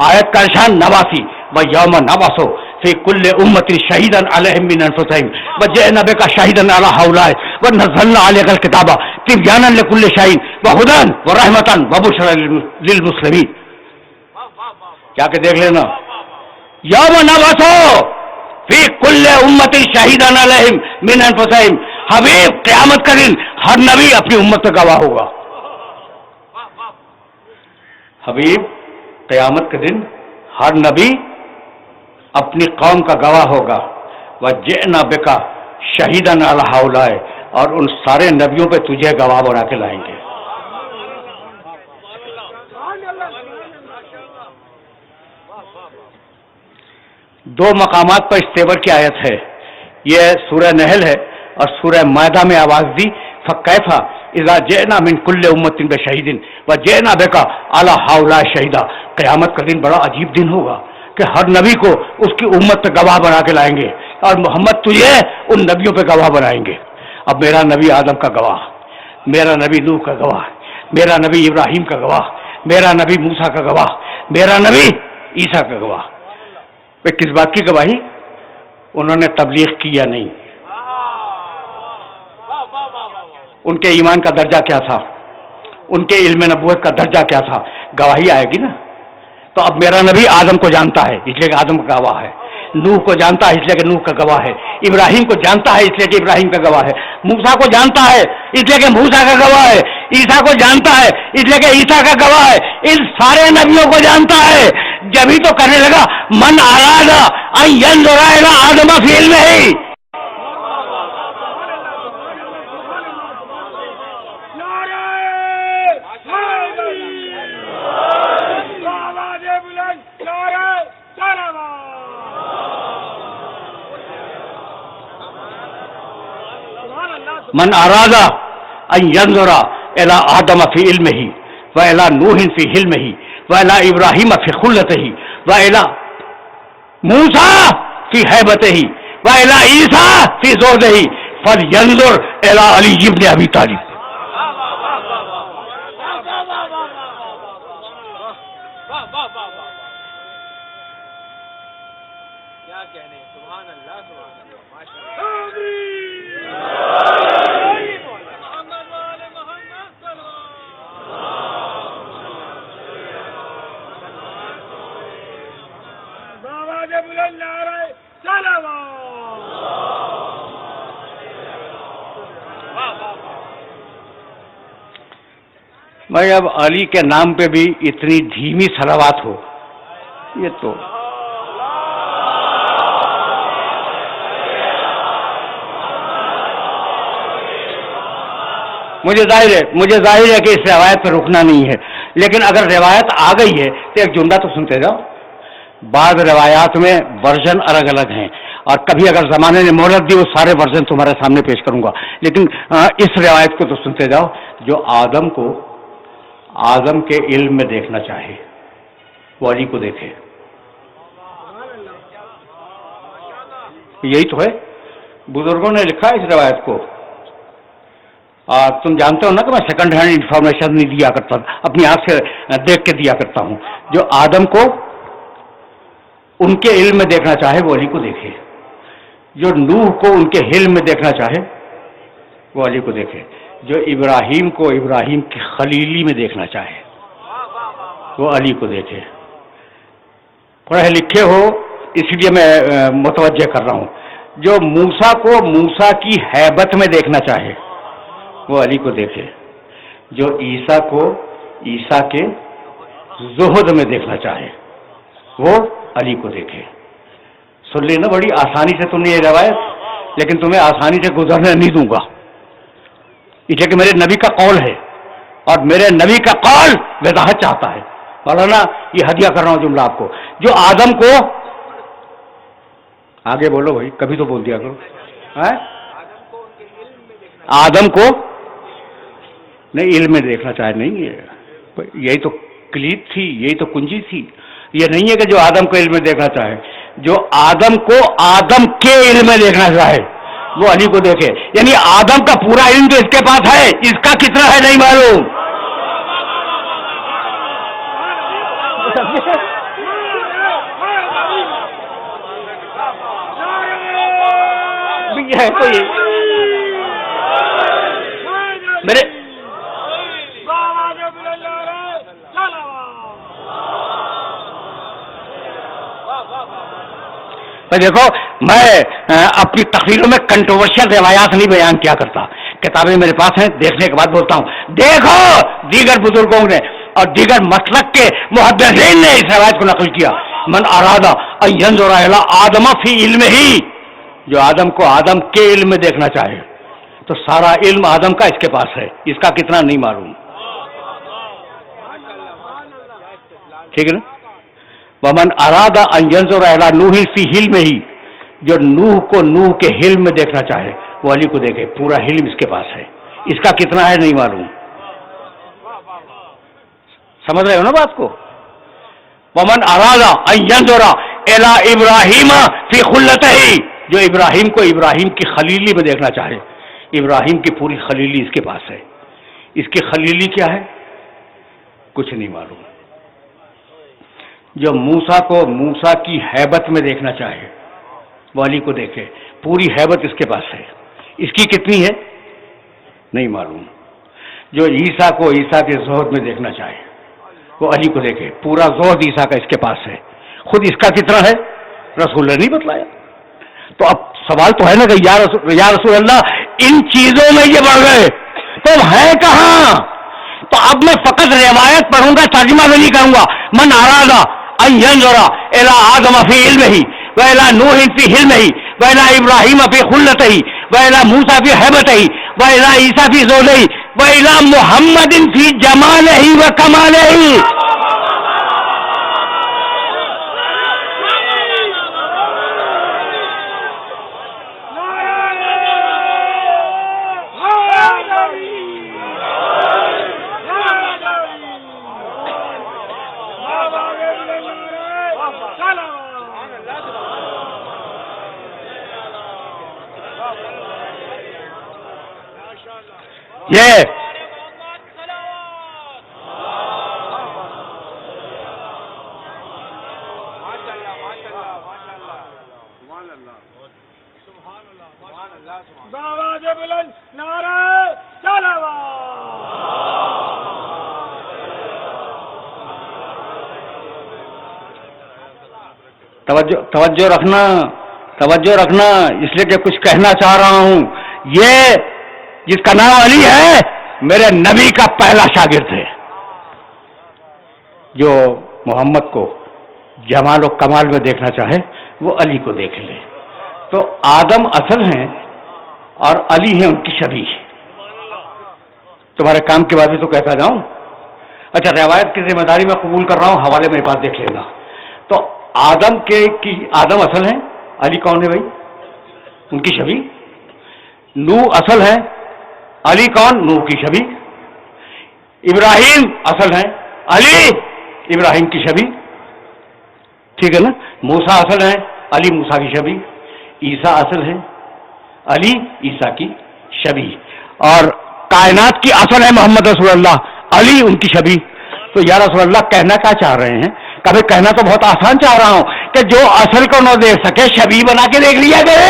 آیت کا ارشاد 89. وَيَوْمَ نَبْعَثُ فِي كُلِّ أُمَّةٍ شَهِيدًا عَلَيْهِمْ مِنْ أَنفُسِهِمْ وَجِئْنَا بِكَ شَهِيدًا عَلَى هَؤُلَاءِ وَنَزَّلْنَا عَلَيْكَ الْكِتَابَ تِبْيَانًا لِكُلِّ شَيْءٍ وَهُدًى وَرَحْمَةً وَبُشْرًى لِلْمُسْلِمِينَ. کیا کہ دیکھ لینا، یوم نبعث فی کل امت شہیدا علیہم من انفسہم. حبیب قیامت کا دن ہر نبی اپنی امت کا گواہ ہوگا. حبیب قیامت کے دن ہر نبی اپنی قوم کا گواہ ہوگا. وجئنا بک شہیدا علی ہؤلاء، اور ان سارے نبیوں پہ تجھے گواہ بنا کے لائیں گے. دو مقامات پر استیور کی آیت ہے. یہ سورہ نحل ہے اور سورہ مائدہ میں آواز دی فکیف اذا جئنا من کل امت بشہید وجئنا بک علی ہؤلاء شہیدا. قیامت کا دن بڑا عجیب دن ہوگا کہ ہر نبی کو اس کی امت پہ گواہ بنا کے لائیں گے، اور محمد تجھے ان نبیوں پہ گواہ بنائیں گے. اب میرا نبی آدم کا گواہ، میرا نبی نوح کا گواہ، میرا نبی ابراہیم کا گواہ، میرا نبی موسیٰ کا گواہ، میرا نبی عیسیٰ کا گواہ. کس بات کی گواہی؟ انہوں نے تبلیغ کی یا نہیں، ان کے ایمان کا درجہ کیا تھا، ان کے علم نبوت کا درجہ کیا تھا. گواہی آئے گی نا. تو اب میرا نبی آدم کو جانتا ہے اس لیے کہ آدم کا گواہ ہے، نوح کو جانتا ہے اس لیے کہ نوح کا گواہ ہے، ابراہیم کو جانتا ہے اس لیے کہ ابراہیم کا گواہ ہے، موسیٰ کو جانتا ہے اس لیے کہ موسیٰ کا گواہ ہے، عیسیٰ کو جانتا ہے اس لیے کہ عیسیٰ کا گواہ ہے. ان سارے نبیوں کو جانتا ہے. جبھی تو کرنے لگا من اراد ان ينظر الى آدم في علمه. من اراد ان ينظر الى آدم في علمه والى نوح في حلمه والى ابراہیم فی خلته والى موسیٰ فی ہیبته والى عیسیٰ فی زہده فلینظر الی علی ابن ابی طالب. بھائی اب علی کے نام پہ بھی اتنی دھیمی صلوات ہو، یہ تو مجھے ظاہر ہے کہ اس روایت پہ رکنا نہیں ہے، لیکن اگر روایت آ گئی ہے تو ایک جملہ تو سنتے جاؤ. بعض روایات میں ورژن الگ الگ ہیں، اور کبھی اگر زمانے نے مہلت دی وہ سارے ورژن تمہارے سامنے پیش کروں گا، لیکن اس روایت کو تو سنتے جاؤ. جو آدم کو آدم کے علم میں دیکھنا چاہے وہ علی کو دیکھے. یہی تو ہے، بزرگوں نے لکھا ہے اس روایت کو. تم جانتے ہو نا کہ میں سیکنڈ ہینڈ انفارمیشن نہیں دیا کرتا، اپنی آنکھ سے دیکھ کے دیا کرتا ہوں. جو آدم کو ان کے علم میں دیکھنا چاہے وہ علی کو دیکھے، جو نوح کو ان کے علم میں دیکھنا چاہے وہ علی کو دیکھے، جو ابراہیم کو ابراہیم کی خلیلی میں دیکھنا چاہے وہ علی کو دیکھے. پڑھے لکھے ہو اس لیے میں متوجہ کر رہا ہوں. جو موسیٰ کو موسیٰ کی ہیبت میں دیکھنا چاہے وہ علی کو دیکھے، جو عیسیٰ کو عیسیٰ کے زہد میں دیکھنا چاہے وہ علی کو دیکھے. سن لینا بڑی آسانی سے تم نے یہ روایت، لیکن تمہیں آسانی سے گزرنے نہیں دوں گا، اس لیے کہ میرے نبی کا قول ہے اور میرے نبی کا قول وضاحت چاہتا ہے. مولانا یہ ہدیہ کر رہا ہوں جملہ آپ کو. جو آدم کو آگے بولو بھائی، کبھی تو بول دیا کرو. آدم کو نہیں علم میں دیکھنا چاہے، نہیں یہی تو کلید تھی، یہی تو کنجی تھی. یہ نہیں ہے کہ جو آدم کو علم میں دیکھنا چاہے، جو آدم کو آدم کے علم میں دیکھنا چاہے وہ علی کو دیکھے. یعنی آدم کا پورا علم تو اس کے پاس ہے، اس کا کتنا ہے نہیں معلوم. میرے دیکھو میں اپنی تقریروں میں کنٹروورشل روایات نہیں بیان کیا کرتا، کتابیں میرے پاس ہیں، دیکھنے کے بعد بولتا ہوں. دیکھو دیگر بزرگوں نے اور دیگر مسلک کے محدثین نے اس روایت کو نقل کیا. من اراد ان ينظر الى آدم فی علمہ، جو آدم کو آدم کے علم میں دیکھنا چاہے تو سارا علم آدم کا اس کے پاس ہے، اس کا کتنا نہیں معلوم. ٹھیک ہے نا. ومن اراد ان ينظر الى نوح فی علمہ، جو نوح کو نوح کے علم میں دیکھنا چاہے وہ علی کو دیکھے، پورا علم اس کے پاس ہے، اس کا کتنا ہے نہیں معلوم. سمجھ رہے ہو نا بات کو. ومن اراد ان ينظر الى ابراہیم فی خلتہ، جو ابراہیم کو ابراہیم کی خلیلی میں دیکھنا چاہے، ابراہیم کی پوری خلیلی اس کے پاس ہے. اس کی خلیلی کیا ہے کچھ نہیں معلوم. جو موسیٰ کو موسیٰ کی ہیبت میں دیکھنا چاہے وہ علی کو دیکھے، پوری ہیبت اس کے پاس ہے، اس کی کتنی ہے نہیں معلوم. جو عیسیٰ کو عیسیٰ کے زہد میں دیکھنا چاہے وہ علی کو دیکھے، پورا زہد عیسیٰ کا اس کے پاس ہے، خود اس کا کتنا ہے رسول نے نہیں بتلایا. تو اب سوال تو ہے نا کہ یا رسول اللہ ان چیزوں میں یہ بڑھ گئے تو ہے کہاں. تو اب میں فقط روایت پڑھوں گا، ترجمہ میں نہیں کروں گا. من اراد ان ينظر الى آدم فی علمہ وإلى نوح فی علمہ وإلى ابراہیم فی خلتہ وإلى موسیٰ فی ہیبتہ وإلى عیسیٰ فی زہدہ وإلى محمد فی جمالہ وکمالہ. یہ آواز بلند نعرہ توجہ رکھنا اس لیے کہ کچھ کہنا چاہ رہا ہوں. یہ جس کا نام علی ہے میرے نبی کا پہلا شاگرد ہے. جو محمد کو جمال و کمال میں دیکھنا چاہے وہ علی کو دیکھ لے. تو آدم اصل ہیں اور علی ہیں ان کی شبیہ. تمہارے کام کے بعد بھی تو کہتا جاؤں. اچھا روایت کی ذمہ داری میں قبول کر رہا ہوں, حوالے میرے پاس دیکھ لینا. تو آدم آدم اصل ہیں, علی کون ہے بھائی؟ ان کی شبیہ. نوح اصل ہے, علی کون؟ نوح کی شبیہ. ابراہیم اصل ہیں, علی ابراہیم کی شبیہ. ٹھیک ہے نا. موسیٰ اصل ہیں, علی موسیٰ کی شبیہ. عیسیٰ اصل ہے, علی عیسیٰ کی شبیہ. اور کائنات کی اصل ہے محمد رسول اللہ, علی ان کی شبیہ. تو یا رسول اللہ کہنا کیا چاہ رہے ہیں؟ کبھی کہنا تو بہت آسان چاہ رہا ہوں کہ جو اصل کو نہ دیکھ سکے شبیہ بنا کے دیکھ لیا کرے.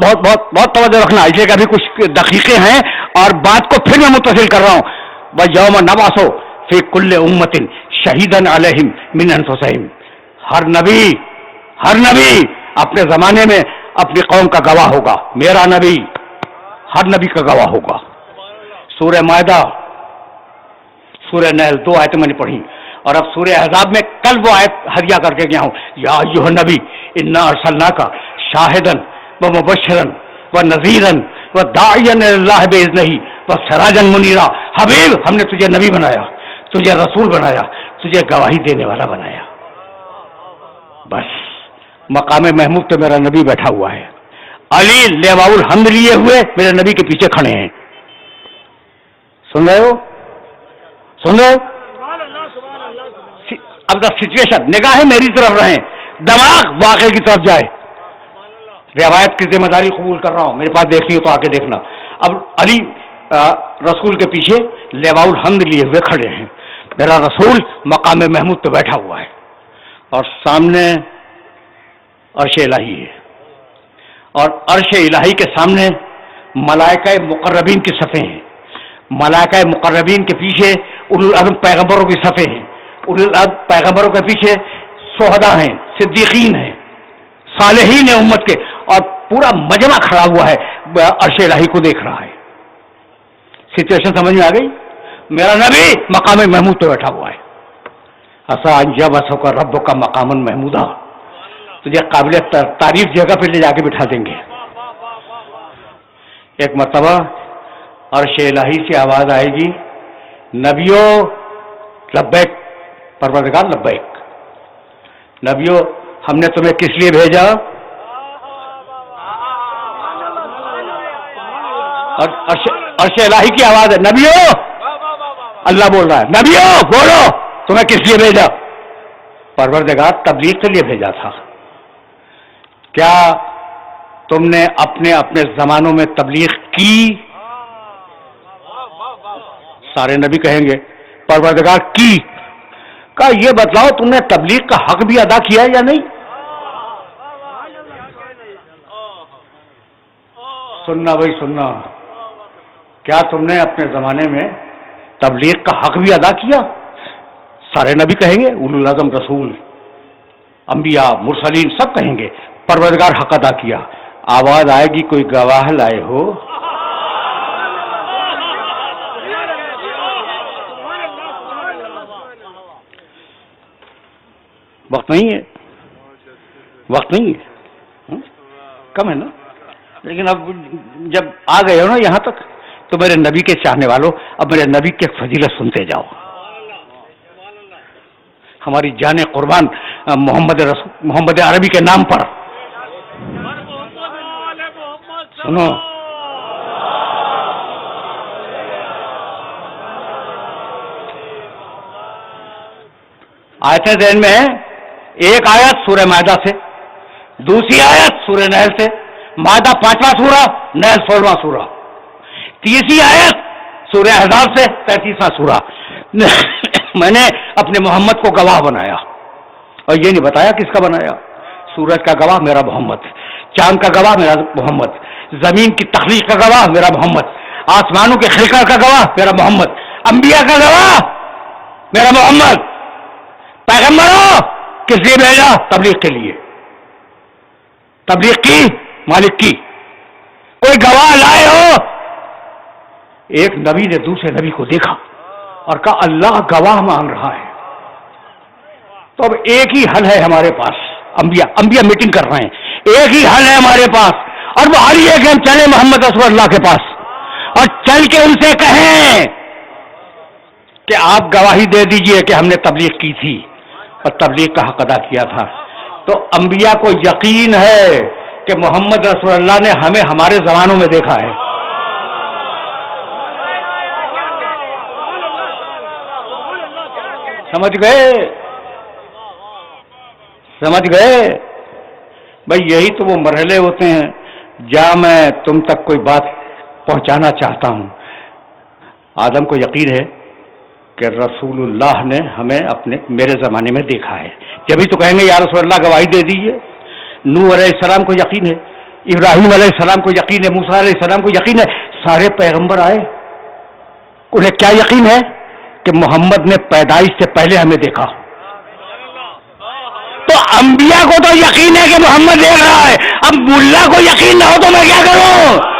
بہت بہت بہت توجہ رکھنا, اس لیے کہ ابھی کچھ دقیقے ہیں اور بات کو پھر میں متصل کر رہا ہوں. وَيَوْمَ نَبْعَثُ فِي كُلِّ أُمَّةٍ شَهِيدًا عَلَيْهِمْ مِنْ أَنفُسِهِمْ. ہر نبی اپنے زمانے میں اپنی قوم کا گواہ ہوگا. میرا نبی ہر نبی کا گواہ ہوگا. سورہ مائدہ, سورہ نحل, 2 آیتیں میں نے پڑھی. اور اب سورہ احزاب میں کل وہ آیت ہدیہ کر کے گیا ہوں. یا ایھا النبی انا ارسلناک شاہدا ومبشرا ونذیرا وداعیا الی اللہ باذنہ وسراجا منیرا. حبیب ہم نے تجھے نبی بنایا, تجھے رسول بنایا, تجھے گواہی دینے والا بنایا. بس مقام محمود تو میرا نبی بیٹھا ہوا ہے. علی لیواء الحمد لیے ہوئے میرے نبی کے پیچھے کھڑے ہیں. سن رہے ہو؟ اب دا سچویشن, نگاہیں میری طرف رہیں, دماغ واقعے کی طرف جائے. روایت کی ذمہ داری قبول کر رہا ہوں, میرے پاس دیکھنی ہو تو آ کے دیکھنا. اب علی رسول کے پیچھے لیواء الحمد لیے ہوئے کھڑے ہیں. میرا رسول مقام محمود پہ بیٹھا ہوا ہے اور سامنے عرش الہی ہے. اور عرش الہی کے سامنے ملائکہ مقربین کی صفیں ہیں. ملائکہ مقربین کے پیچھے اولو العزم پیغمبروں کی صفیں ہیں. اولو العزم پیغمبروں کے پیچھے شہداء ہیں, صدیقین ہیں, صالحین ہیں امت کے. اور پورا مجمع کھڑا ہوا ہے, عرش الہی کو دیکھ رہا ہے. سچویشن سمجھ میں آ گئی؟ میرا نبی مقام محمود پہ بیٹھا ہوا ہے. عسیٰ ان یبعثک ربک مقاما محمودا. تجھے قابل تعریف جگہ پہ لے جا کے بٹھا دیں گے. ایک مرتبہ عرش الہی سے آواز آئے گی, نبیوں لبیک, پروردگار لبیک. نبیوں ہم نے تمہیں کس لیے بھیجا؟ عرش الہی کی آواز ہے, نبیوں. اللہ بول رہا ہے, نبیوں بولو تمہیں کس لیے بھیجا؟ پروردگار تبلیغ کے لیے بھیجا تھا. کیا تم نے اپنے اپنے زمانوں میں تبلیغ کی؟ سارے نبی کہیں گے پروردگار کی. کہا یہ بتلاؤ تم نے تبلیغ کا حق بھی ادا کیا یا نہیں؟ سننا بھائی سننا, کیا تم نے اپنے زمانے میں تبلیغ کا حق بھی ادا کیا؟ سارے نبی کہیں گے, اولو العزم رسول, انبیاء, مرسلین سب کہیں گے پروردگار حق ادا کیا. آواز آئے گی کوئی گواہ لائے ہو؟ وقت نہیں ہے, کم ہے نا. لیکن اب جب آ گئے ہو نا یہاں تک تو میرے نبی کے چاہنے والوں اب میرے نبی کی فضیلت سنتے جاؤ. ہماری جان قربان محمد عربی کے نام پر. سنو آیتیں ذہن میں ہیں. ایک آیت سورہ مائدہ سے، دوسری آیت سورہ نحل سے. مائدہ 5واں سورہ، نحل 16واں سورہ. تیسری آیت سورہ احزاب سے 33واں سورہ. میں نے اپنے محمد کو گواہ بنایا اور یہ نہیں بتایا کس کا بنایا. سورج کا گواہ میرا محمد، چاند کا گواہ میرا محمد، زمین کی تخلیق کا گواہ میرا محمد، آسمانوں کے خلقت کا گواہ میرا محمد، انبیاء کا گواہ میرا محمد. پیغمبروں کس لیے بھیجا؟ تبلیغ کے لیے. تبلیغ کی مالک کی. کوئی گواہ لائے ہو؟ ایک نبی نے دوسرے نبی کو دیکھا اور کہا اللہ گواہ مانگ رہا ہے. تو اب ایک ہی حل ہے ہمارے پاس. انبیاء میٹنگ کر رہے ہیں. ایک ہی حل ہے ہمارے پاس اور وہ حل یہ کہ ہم چلیں محمد رسول اللہ کے پاس اور چل کے ان سے کہیں کہ آپ گواہی دے دیجئے کہ ہم نے تبلیغ کی تھی اور تبلیغ کا حق ادا کیا تھا. تو انبیاء کو یقین ہے کہ محمد رسول اللہ نے ہمیں ہمارے زمانوں میں دیکھا ہے. سمجھ گئے بھائی. یہی تو وہ مرحلے ہوتے ہیں جہاں میں تم تک کوئی بات پہنچانا چاہتا ہوں. آدم کو یقین ہے کہ رسول اللہ نے ہمیں میرے زمانے میں دیکھا ہے. جبھی تو کہیں گے یا رسول اللہ گواہی دے دیجیے. نوح علیہ السلام کو یقین ہے، ابراہیم علیہ السلام کو یقین ہے، موسیٰ علیہ السلام کو یقین ہے. سارے پیغمبر آئے، انہیں کیا یقین ہے کہ محمد نے پیدائش سے پہلے ہمیں دیکھا. تو انبیاء کو تو یقین ہے کہ محمد دیکھ رہا ہے. اب ملا کو یقین نہ ہو تو میں کیا کروں؟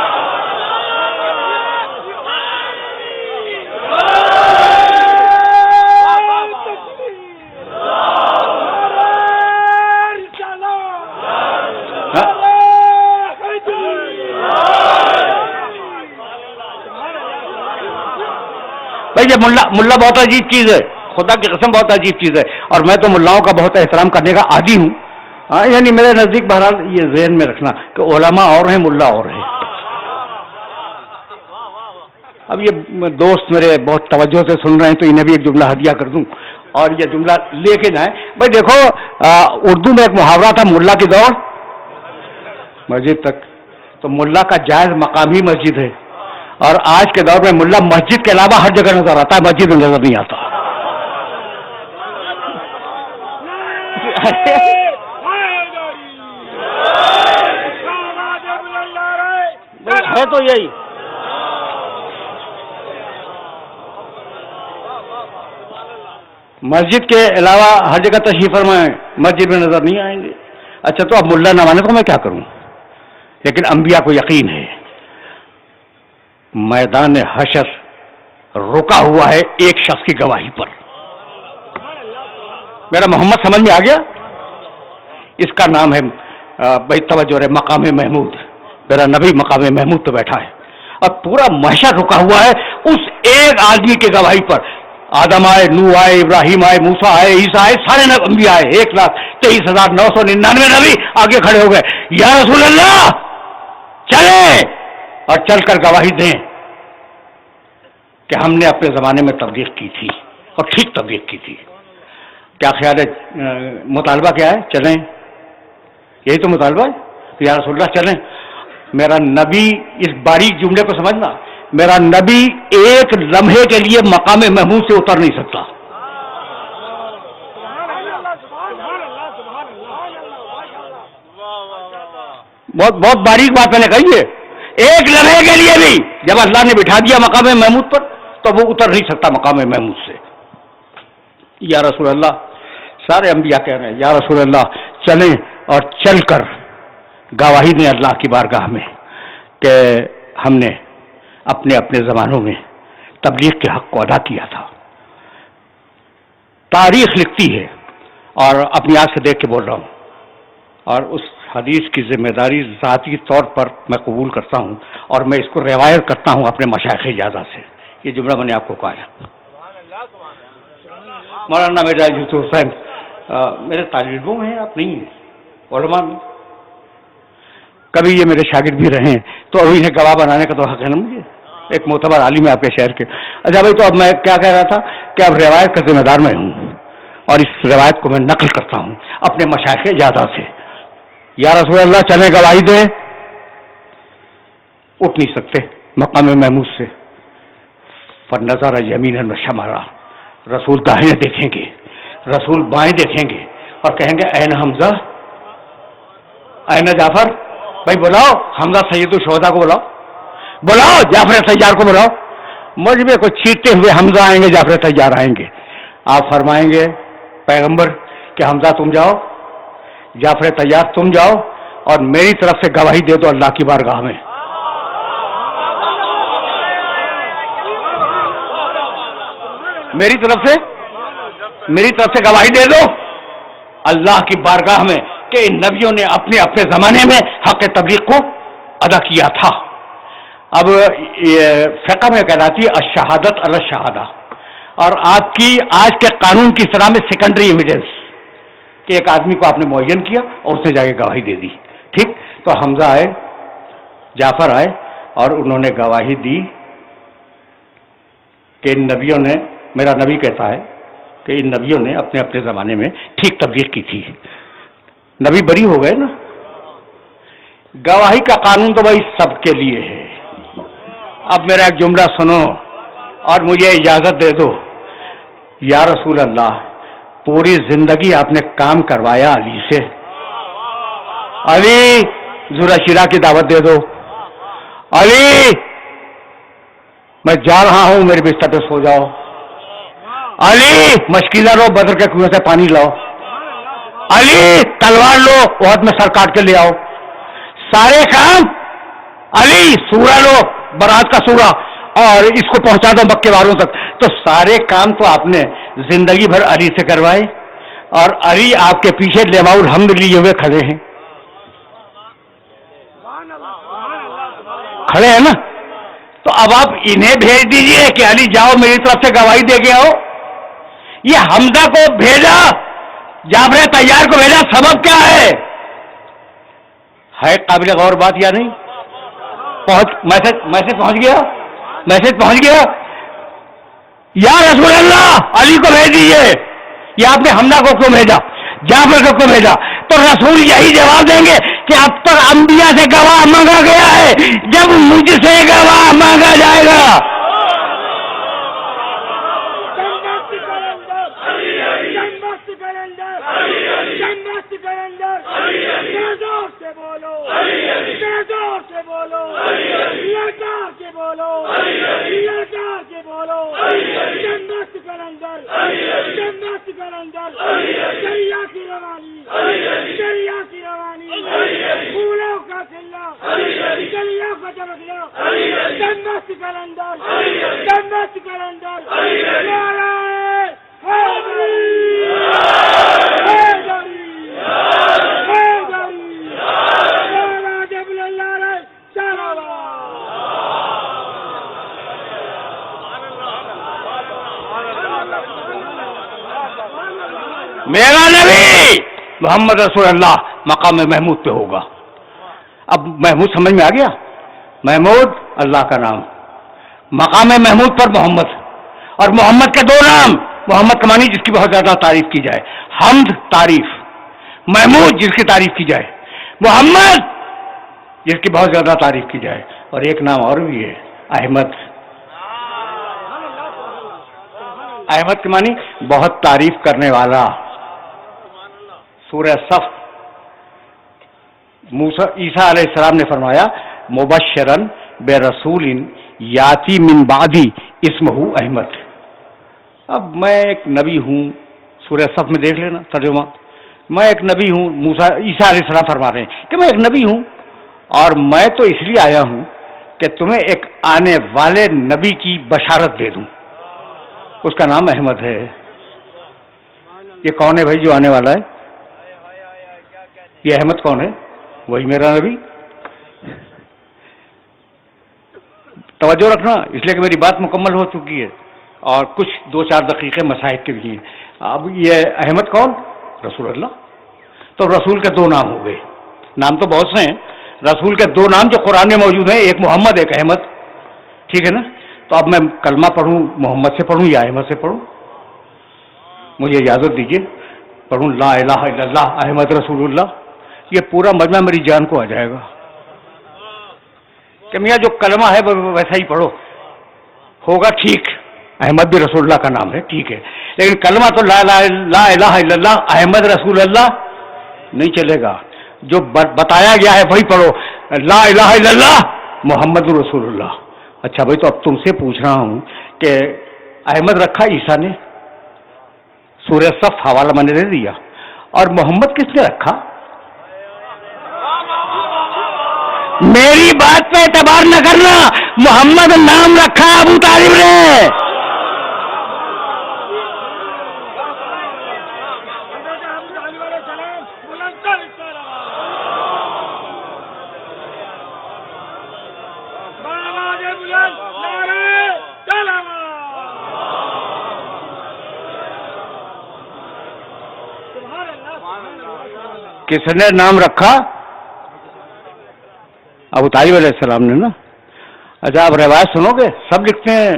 بھائی یہ ملا بہت عجیب چیز ہے، خدا کی قسم بہت عجیب چیز ہے. اور میں تو ملاؤں کا بہت احترام کرنے کا عادی ہوں. یعنی میرے نزدیک بہرحال یہ ذہن میں رکھنا کہ علماء اور ہیں، ملا اور ہیں. اب یہ دوست میرے بہت توجہ سے سن رہے ہیں تو انہیں بھی ایک جملہ ہدیہ کر دوں اور یہ جملہ لے کے جائیں. بھائی دیکھو اردو میں ایک محاورہ تھا، ملا کی دوڑ مسجد تک. تو ملا کا جائز مقامی مسجد ہے اور آج کے دور میں ملا مسجد کے علاوہ ہر جگہ نظر آتا ہے، مسجد میں نظر نہیں آتا. ہے تو یہی. مسجد کے علاوہ ہر جگہ تشریف فرمائیں، مسجد میں نظر نہیں آئیں گے. اچھا تو اب ملا نہ مانے تو میں کیا کروں؟ لیکن انبیاء کو یقین ہے میدان حشر رکا ہوا ہے ایک شخص کی گواہی پر. میرا محمد سمجھ میں آ گیا؟ اس کا نام ہے بھائی توجہ رہے مقام محمود. میرا نبی مقام محمود پہ بیٹھا ہے اور پورا محشر رکا ہوا ہے اس ایک آدمی کے گواہی پر. آدم آئے، نوح آئے، ابراہیم آئے، موسیٰ آئے، عیسیٰ آئے، سارے انبیاء آئے. 1,23,999 نبی آگے کھڑے ہو گئے. یا رسول اللہ چلیں اور چل کر گواہی دیں کہ ہم نے اپنے زمانے میں تبلیغ کی تھی اور ٹھیک تبلیغ کی تھی. کیا خیال ہے؟ مطالبہ کیا ہے؟ چلیں، یہی تو مطالبہ ہے. یا رسول اللہ چلیں. میرا نبی، اس باریک جملے کو سمجھنا، میرا نبی ایک لمحے کے لیے مقام محمود سے اتر نہیں سکتا. بہت باریک بات میں نے کہی ہے. ایک لمحے کے لیے بھی جب اللہ نے بٹھا دیا مقام محمود پر تو وہ اتر نہیں سکتا مقام محمود سے. یا رسول اللہ، سارے انبیاء کہہ رہے ہیں یا رسول اللہ چلیں اور چل کر گواہی دیں اللہ کی بارگاہ میں کہ ہم نے اپنے اپنے زمانوں میں تبلیغ کے حق کو ادا کیا تھا. تاریخ لکھتی ہے اور اپنی آنکھ سے دیکھ کے بول رہا ہوں اور اس حدیث کی ذمہ داری ذاتی طور پر میں قبول کرتا ہوں اور میں اس کو روایت کرتا ہوں اپنے مشائخ اجازت سے. یہ جملہ میں نے آپ کو کہا ہے. مولانا میرزا یوسف حسین میرے طالب علموں ہیں، آپ نہیں ہیں، علماء میں کبھی یہ میرے شاگرد بھی رہے ہیں، تو ابھی انہیں گواہ بنانے کا تو حق ہے نا مجھے، ایک معتبر عالم ہے آپ کے شہر کے. اچھا بھائی، تو اب میں کیا کہہ رہا تھا کہ اب روایت کا ذمہ دار میں ہوں، اور اس روایت کو میں نقل کرتا ہوں اپنے مشائخ اجازہ سے. یا رسول اللہ چلیں گواہی دیں، اٹھ نہیں سکتے مقام محمود سے. فنظر یمینا و شمالا، رسول داہنے دیکھیں گے، رسول بائیں دیکھیں گے اور کہیں گے این حمزہ، این جعفر. بھائی بلاؤ حمزہ سید الشہداء کو، بلاؤ جعفر طیار کو بلاؤ. مجھ میں کو چیرتے ہوئے حمزہ آئیں گے، جعفر طیار آئیں گے. آپ فرمائیں گے پیغمبر کہ حمزہ تم جاؤ، جعفر طیار تم جاؤ، اور میری طرف سے گواہی دے دو اللہ کی بارگاہ میں. میری طرف سے گواہی دے دو اللہ کی بارگاہ میں کہ ان نبیوں نے اپنے اپنے زمانے میں حق تبلیغ کو ادا کیا تھا. اب فقہ میں کہلاتی ہے الشہادت علی الشہادہ، اور آپ کی آج کے قانون کی اصطلاح میں سیکنڈری ایویڈنس، کہ ایک آدمی کو آپ نے معین کیا اور اس نے جا کے گواہی دے دی. ٹھیک، تو حمزہ آئے، جعفر آئے، اور انہوں نے گواہی دی کہ ان نبیوں نے، میرا نبی کہتا ہے کہ ان نبیوں نے اپنے اپنے زمانے میں ٹھیک تبلیغ کی تھی. نبی بری ہو گئے نا. گواہی کا قانون تو بھائی سب کے لیے ہے. اب میرا ایک جملہ سنو اور مجھے اجازت دے دو. یا رسول اللہ، پوری زندگی آپ نے کام کروایا علی سے، علی ذرا شیرہ کی دعوت دے دو، علی میں جا رہا ہوں میرے بستر پہ سو جاؤ، علی مشکلہ لو بدر کے کنویں سے پانی لاؤ، علی تلوار لو عہد میں سر کاٹ کے لے آؤ. سارے کام علی، سورہ لو برات کا سورہ اور اس کو پہنچا دو مکے والوں تک. تو سارے کام تو آپ نے زندگی بھر علی سے کروائے، اور علی آپ کے پیچھے لیواء الحمد لیے ہوئے کھڑے ہیں نا. تو اب آپ انہیں بھیج دیجئے کہ علی جاؤ میری طرف سے گواہی دے کے آؤ. یہ حمزہ کو بھیجا، جعفر طیار کو بھیجا، سبب کیا ہے قابل غور بات یا نہیں؟ میسج پہنچ گیا. یا رسول اللہ علی کو بھیج دیجیے. یہ آپ نے حمزہ کو کیوں بھیجا، جعفر کو کیوں بھیجا؟ تو رسول یہی جواب دیں گے کہ اب تک انبیاء سے گواہ مانگا گیا ہے، جب مجھ سے گواہ مانگا جائے گا. میرا نبی محمد رسول اللہ مقام محمود پہ ہوگا. اب محمود سمجھ میں آ گیا؟ محمود اللہ کا نام، مقام محمود پر محمد، اور محمد کے دو نام، محمد کا معنی جس کی بہت زیادہ تعریف کی جائے، حمد تعریف، محمود جس کی تعریف کی جائے، محمد جس کی بہت زیادہ تعریف کی جائے. اور ایک نام اور بھی ہے احمد. احمد کے معنی بہت تعریف کرنے والا. سورہ صف، عیسیٰ علیہ السلام نے فرمایا مبشرن برسول یاتی من بعدی اسمہ احمد. اب میں ایک نبی ہوں، سورہ صف میں دیکھ لینا ترجمہ، میں ایک نبی ہوں. عیسیٰ علیہ السلام فرما رہے ہیں کہ میں ایک نبی ہوں، اور میں تو اس لیے آیا ہوں کہ تمہیں ایک آنے والے نبی کی بشارت دے دوں. اس کا نام احمد ہے. یہ کون ہے بھائی جو آنے والا ہے؟ یہ احمد کون ہے؟ وہی میرا نبی. توجہ رکھنا، اس لیے کہ میری بات مکمل ہو چکی ہے اور کچھ 2-4 دقیقے مسائل کے بھی ہیں. اب یہ احمد کون؟ رسول اللہ. تو رسول کے دو نام ہو گئے. نام تو بہت سے ہیں، رسول کے دو نام جو قرآن میں موجود ہیں، ایک محمد ایک احمد. ٹھیک ہے نا؟ تو اب میں کلمہ پڑھوں محمد سے پڑھوں یا احمد سے پڑھوں؟ مجھے اجازت دیجیے پڑھوں لا الہ الا اللہ احمد رسول اللہ. یہ پورا مجمع میری جان کو آ جائے گا کہ میاں جو کلمہ ہے ویسا ہی پڑھو. ہوگا ٹھیک، احمد بھی رسول اللہ کا نام ہے، ٹھیک ہے، لیکن کلمہ تو لا الہ الا اللہ احمد رسول اللہ نہیں چلے گا. جو بتایا گیا ہے وہی پڑھو، لا الہ الا اللہ محمد رسول اللہ. اچھا بھائی، تو اب تم سے پوچھ رہا ہوں کہ احمد رکھا عیسیٰ نے، سورہ صف حوالہ میں نے دے دیا، اور محمد کس نے رکھا؟ میری بات پہ اعتبار نہ کرنا، محمد نام رکھا ابو طالب نے. کس نے نام رکھا؟ ابو طالب علیہ السلام نے نا. اچھا آپ روایت سنو گے؟ سب لکھتے ہیں.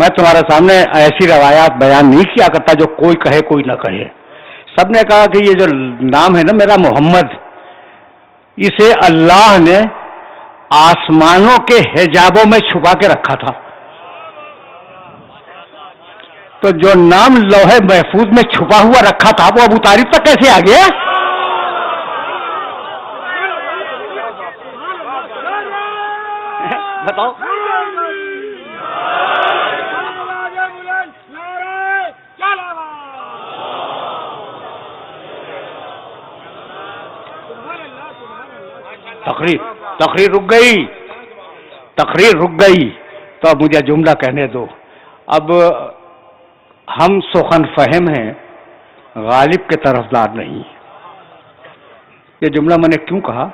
میں تمہارے سامنے ایسی روایات بیان نہیں کیا کرتا جو کوئی کہے کوئی نہ کہے. سب نے کہا کہ یہ جو نام ہے نا میرا محمد، اسے اللہ نے آسمانوں کے حجابوں میں چھپا کے رکھا تھا. تو جو نام لوح محفوظ میں چھپا ہوا رکھا تھا وہ ابو طالب تک کیسے آ گیا؟ بتاؤ. تقریر رک گئی، تقریر رک گئی. تو اب مجھے جملہ کہنے دو. اب ہم سخن فہم ہیں، غالب کے طرفدار نہیں. یہ جملہ میں نے کیوں کہا؟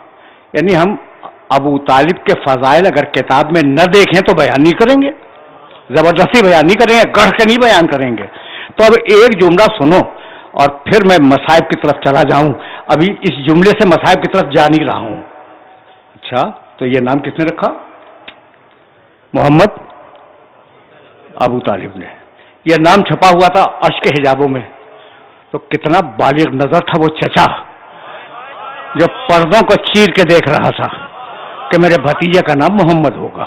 یعنی ہم ابو طالب کے فضائل اگر کتاب میں نہ دیکھیں تو بیان نہیں کریں گے، زبردستی بیان نہیں کریں گے، گڑھ کے نہیں بیان کریں گے. تو اب ایک جملہ سنو اور پھر میں مصائب کی طرف چلا جاؤں. ابھی اس جملے سے مصائب کی طرف جا نہیں رہا ہوں. اچھا تو یہ نام کس نے رکھا؟ محمد، ابو طالب نے. یہ نام چھپا ہوا تھا عرش کے حجابوں میں. تو کتنا بالغ نظر تھا وہ چچا جو پردوں کو چیر کے دیکھ رہا تھا کہ میرے بھتیجے کا نام محمد ہوگا.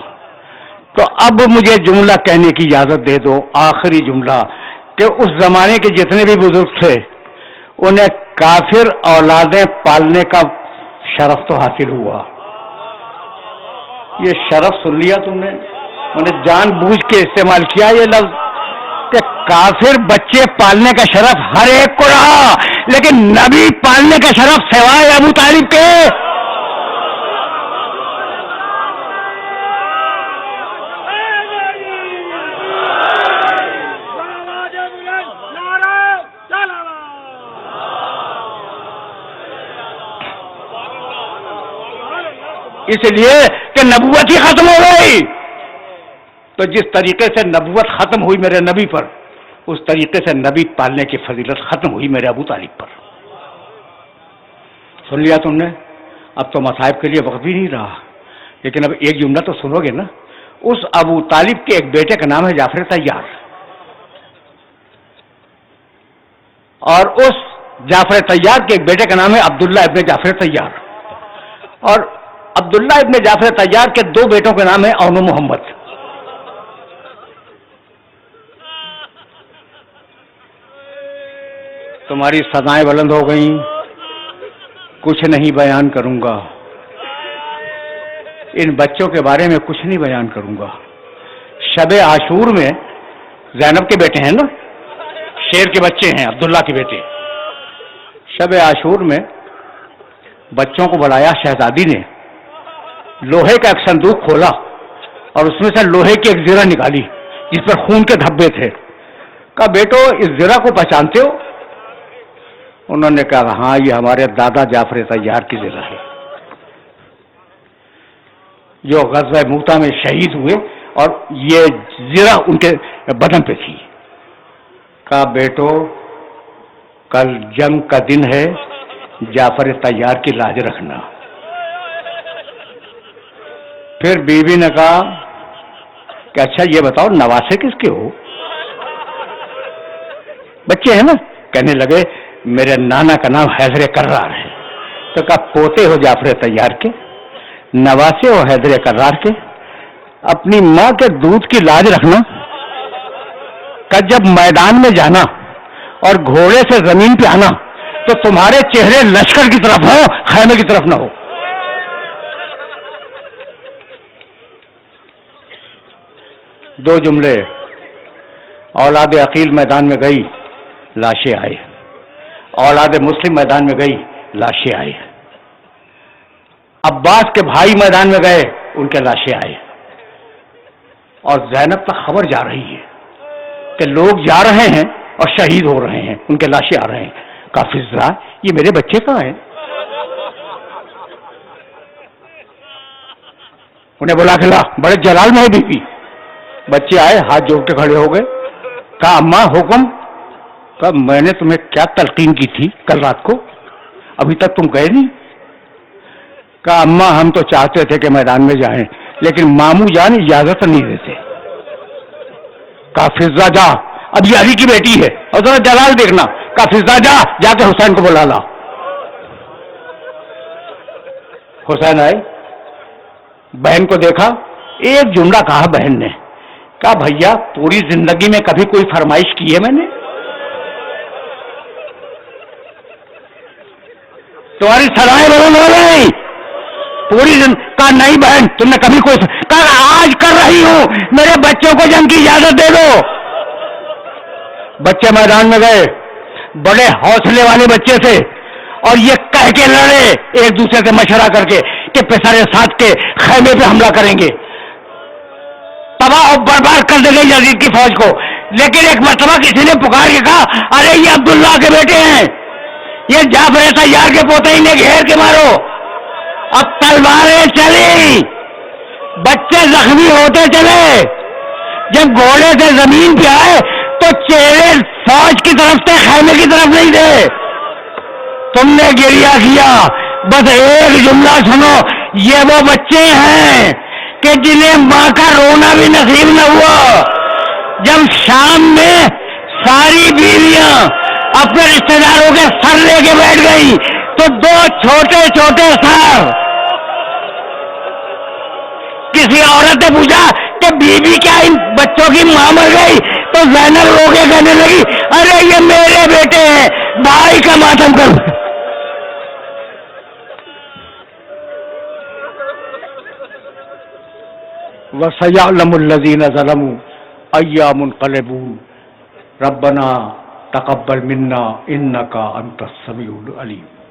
تو اب مجھے جملہ کہنے کی اجازت دے دو، آخری جملہ، کہ اس زمانے کے جتنے بھی بزرگ تھے انہیں کافر اولادیں پالنے کا شرف تو حاصل ہوا. یہ شرف سن لیا تم نے؟ میں نے جان بوجھ کے استعمال کیا یہ لفظ کہ کافر بچے پالنے کا شرف ہر ایک کو رہا، لیکن نبی پالنے کا شرف سوائے ابو طالب کے. اس لیے کہ نبوت ہی ختم ہو گئی. تو جس طریقے سے نبوت ختم ہوئی میرے نبی پر، اس طریقے سے نبی پالنے کی فضیلت ختم ہوئی میرے ابو طالب پر. سن لیا تم نے؟ اب تو مصائب کے لیے وقت بھی نہیں رہا، لیکن اب ایک جملہ تو سنو گے نا. اس ابو طالب کے ایک بیٹے کا نام ہے جعفر طیار، اور اس جعفر طیار کے ایک بیٹے کا نام ہے عبداللہ ابن جعفر طیار، اور عبداللہ ابن جعفر طیار کے دو بیٹوں کے نام ہے اون و محمد. تمہاری سزائیں بلند ہو گئیں، کچھ نہیں بیان کروں گا. ان بچوں کے بارے میں کچھ نہیں بیان کروں گا. شب عاشور میں زینب کے بیٹے ہیں نا، شیر کے بچے ہیں عبداللہ کے بیٹے. شب عاشور میں بچوں کو بلایا شہزادی نے، لوہے کا ایک صندوق کھولا اور اس میں سے لوہے کی ایک زرہ نکالی جس پر خون کے دھبے تھے. کہا بیٹو اس زرہ کو پہچانتے ہو؟ انہوں نے کہا ہاں یہ ہمارے دادا جعفر طیار کی زرہ ہے جو غزوہ موتا میں شہید ہوئے، اور یہ زرہ ان کے بدن پہ تھی. کہا بیٹو کل جنگ کا دن ہے، جعفر طیار کی لاج رکھنا۔ پھر بیوی نے کہا کہ اچھا یہ بتاؤ نواسے کس کے ہو؟ بچے ہیں نا؟ کہنے لگے میرے نانا کا نام حیدر کرار ہے۔ تو کہا پوتے ہو جعفر طیار کے، نواسے ہو حیدر کرار کے، اپنی ماں کے دودھ کی لاج رکھنا۔ کہ جب میدان میں جانا اور گھوڑے سے زمین پہ آنا تو تمہارے چہرے لشکر کی طرف ہو، خیمے کی طرف نہ ہو۔ دو جملے، اولاد عقیل میدان میں گئی، لاشیں آئے، اولاد مسلم میدان میں گئی، لاشیں آئے، عباس کے بھائی میدان میں گئے، ان کے لاشیں آئے، اور زینب تک خبر جا رہی ہے کہ لوگ جا رہے ہیں اور شہید ہو رہے ہیں، ان کے لاشیں آ رہے ہیں۔ کافرہ یہ میرے بچے کہاں ہیں؟ انہیں بلا کے لا، بڑے جلال میں ہے بی پی۔ بچے آئے، ہاتھ جوڑ کے کھڑے ہو گئے، کہا اماں حکم۔ کہا میں نے تمہیں کیا تلقین کی تھی کل رات کو، ابھی تک تم گئے نہیں؟ کہا اماں ہم تو چاہتے تھے کہ میدان میں جائیں لیکن ماموں جان اجازت نہیں دیتے۔ کہا فضا جا، اب یہ علی کی بیٹی ہے اور ذرا جلال دیکھنا۔ کہا فضا جا کے حسین کو بلا لا۔ حسین آئے، بہن کو دیکھا، ایک جملہ کہا بہن نے، کہا بھیا پوری زندگی میں کبھی کوئی فرمائش کی ہے میں نے؟ تمہاری سرائے نہیں پوری کہا نہیں بہن تم نے کبھی کوئی، کہا آج کر رہی ہوں، میرے بچوں کو جنگ کی اجازت دے دو۔ بچے میدان میں گئے، بڑے حوصلے والے بچے تھے، اور یہ کہہ کے لڑے ایک دوسرے سے مشورہ کر کے کہ پسرے ساتھ کے خیمے پہ حملہ کریں گے، تباہ و برباد کر دیں گے یزید کی فوج کو۔ لیکن ایک مرتبہ کسی نے پکار کے کہا ارے یہ عبداللہ کے بیٹے ہیں، یہ جعفر طیار کے پوتے، انہیں گھیر کے مارو۔ اب تلواریں چلی، بچے زخمی ہوتے چلے، جب گھوڑے سے زمین پہ آئے تو چہرے فوج کی طرف سے خیمے کی طرف نہیں تھے۔ تم نے گریہ کیا، بس ایک جملہ سنو، یہ وہ بچے ہیں کہ جنہیں ماں کا رونا بھی نصیب نہ ہوا۔ جب شام میں ساری بیویاں اپنے رشتے داروں کے سر لے کے بیٹھ گئی تو دو چھوٹے چھوٹے سر، کسی عورت نے پوچھا کہ بی بی کیا ان بچوں کی ماں مر گئی؟ تو زینب رو کے کہنے لگی ارے یہ میرے بیٹے ہیں، بھائی کا ماتم کر۔ وَسَيَعْلَمُ الَّذِينَ ظَلَمُوا أَيَّ مُنقَلِبُونَ رَبَّنَا تَقَبَّلْ مِنَّا إِنَّكَ أَنْتَ السَّمِيعُ الْعَلِيمُ۔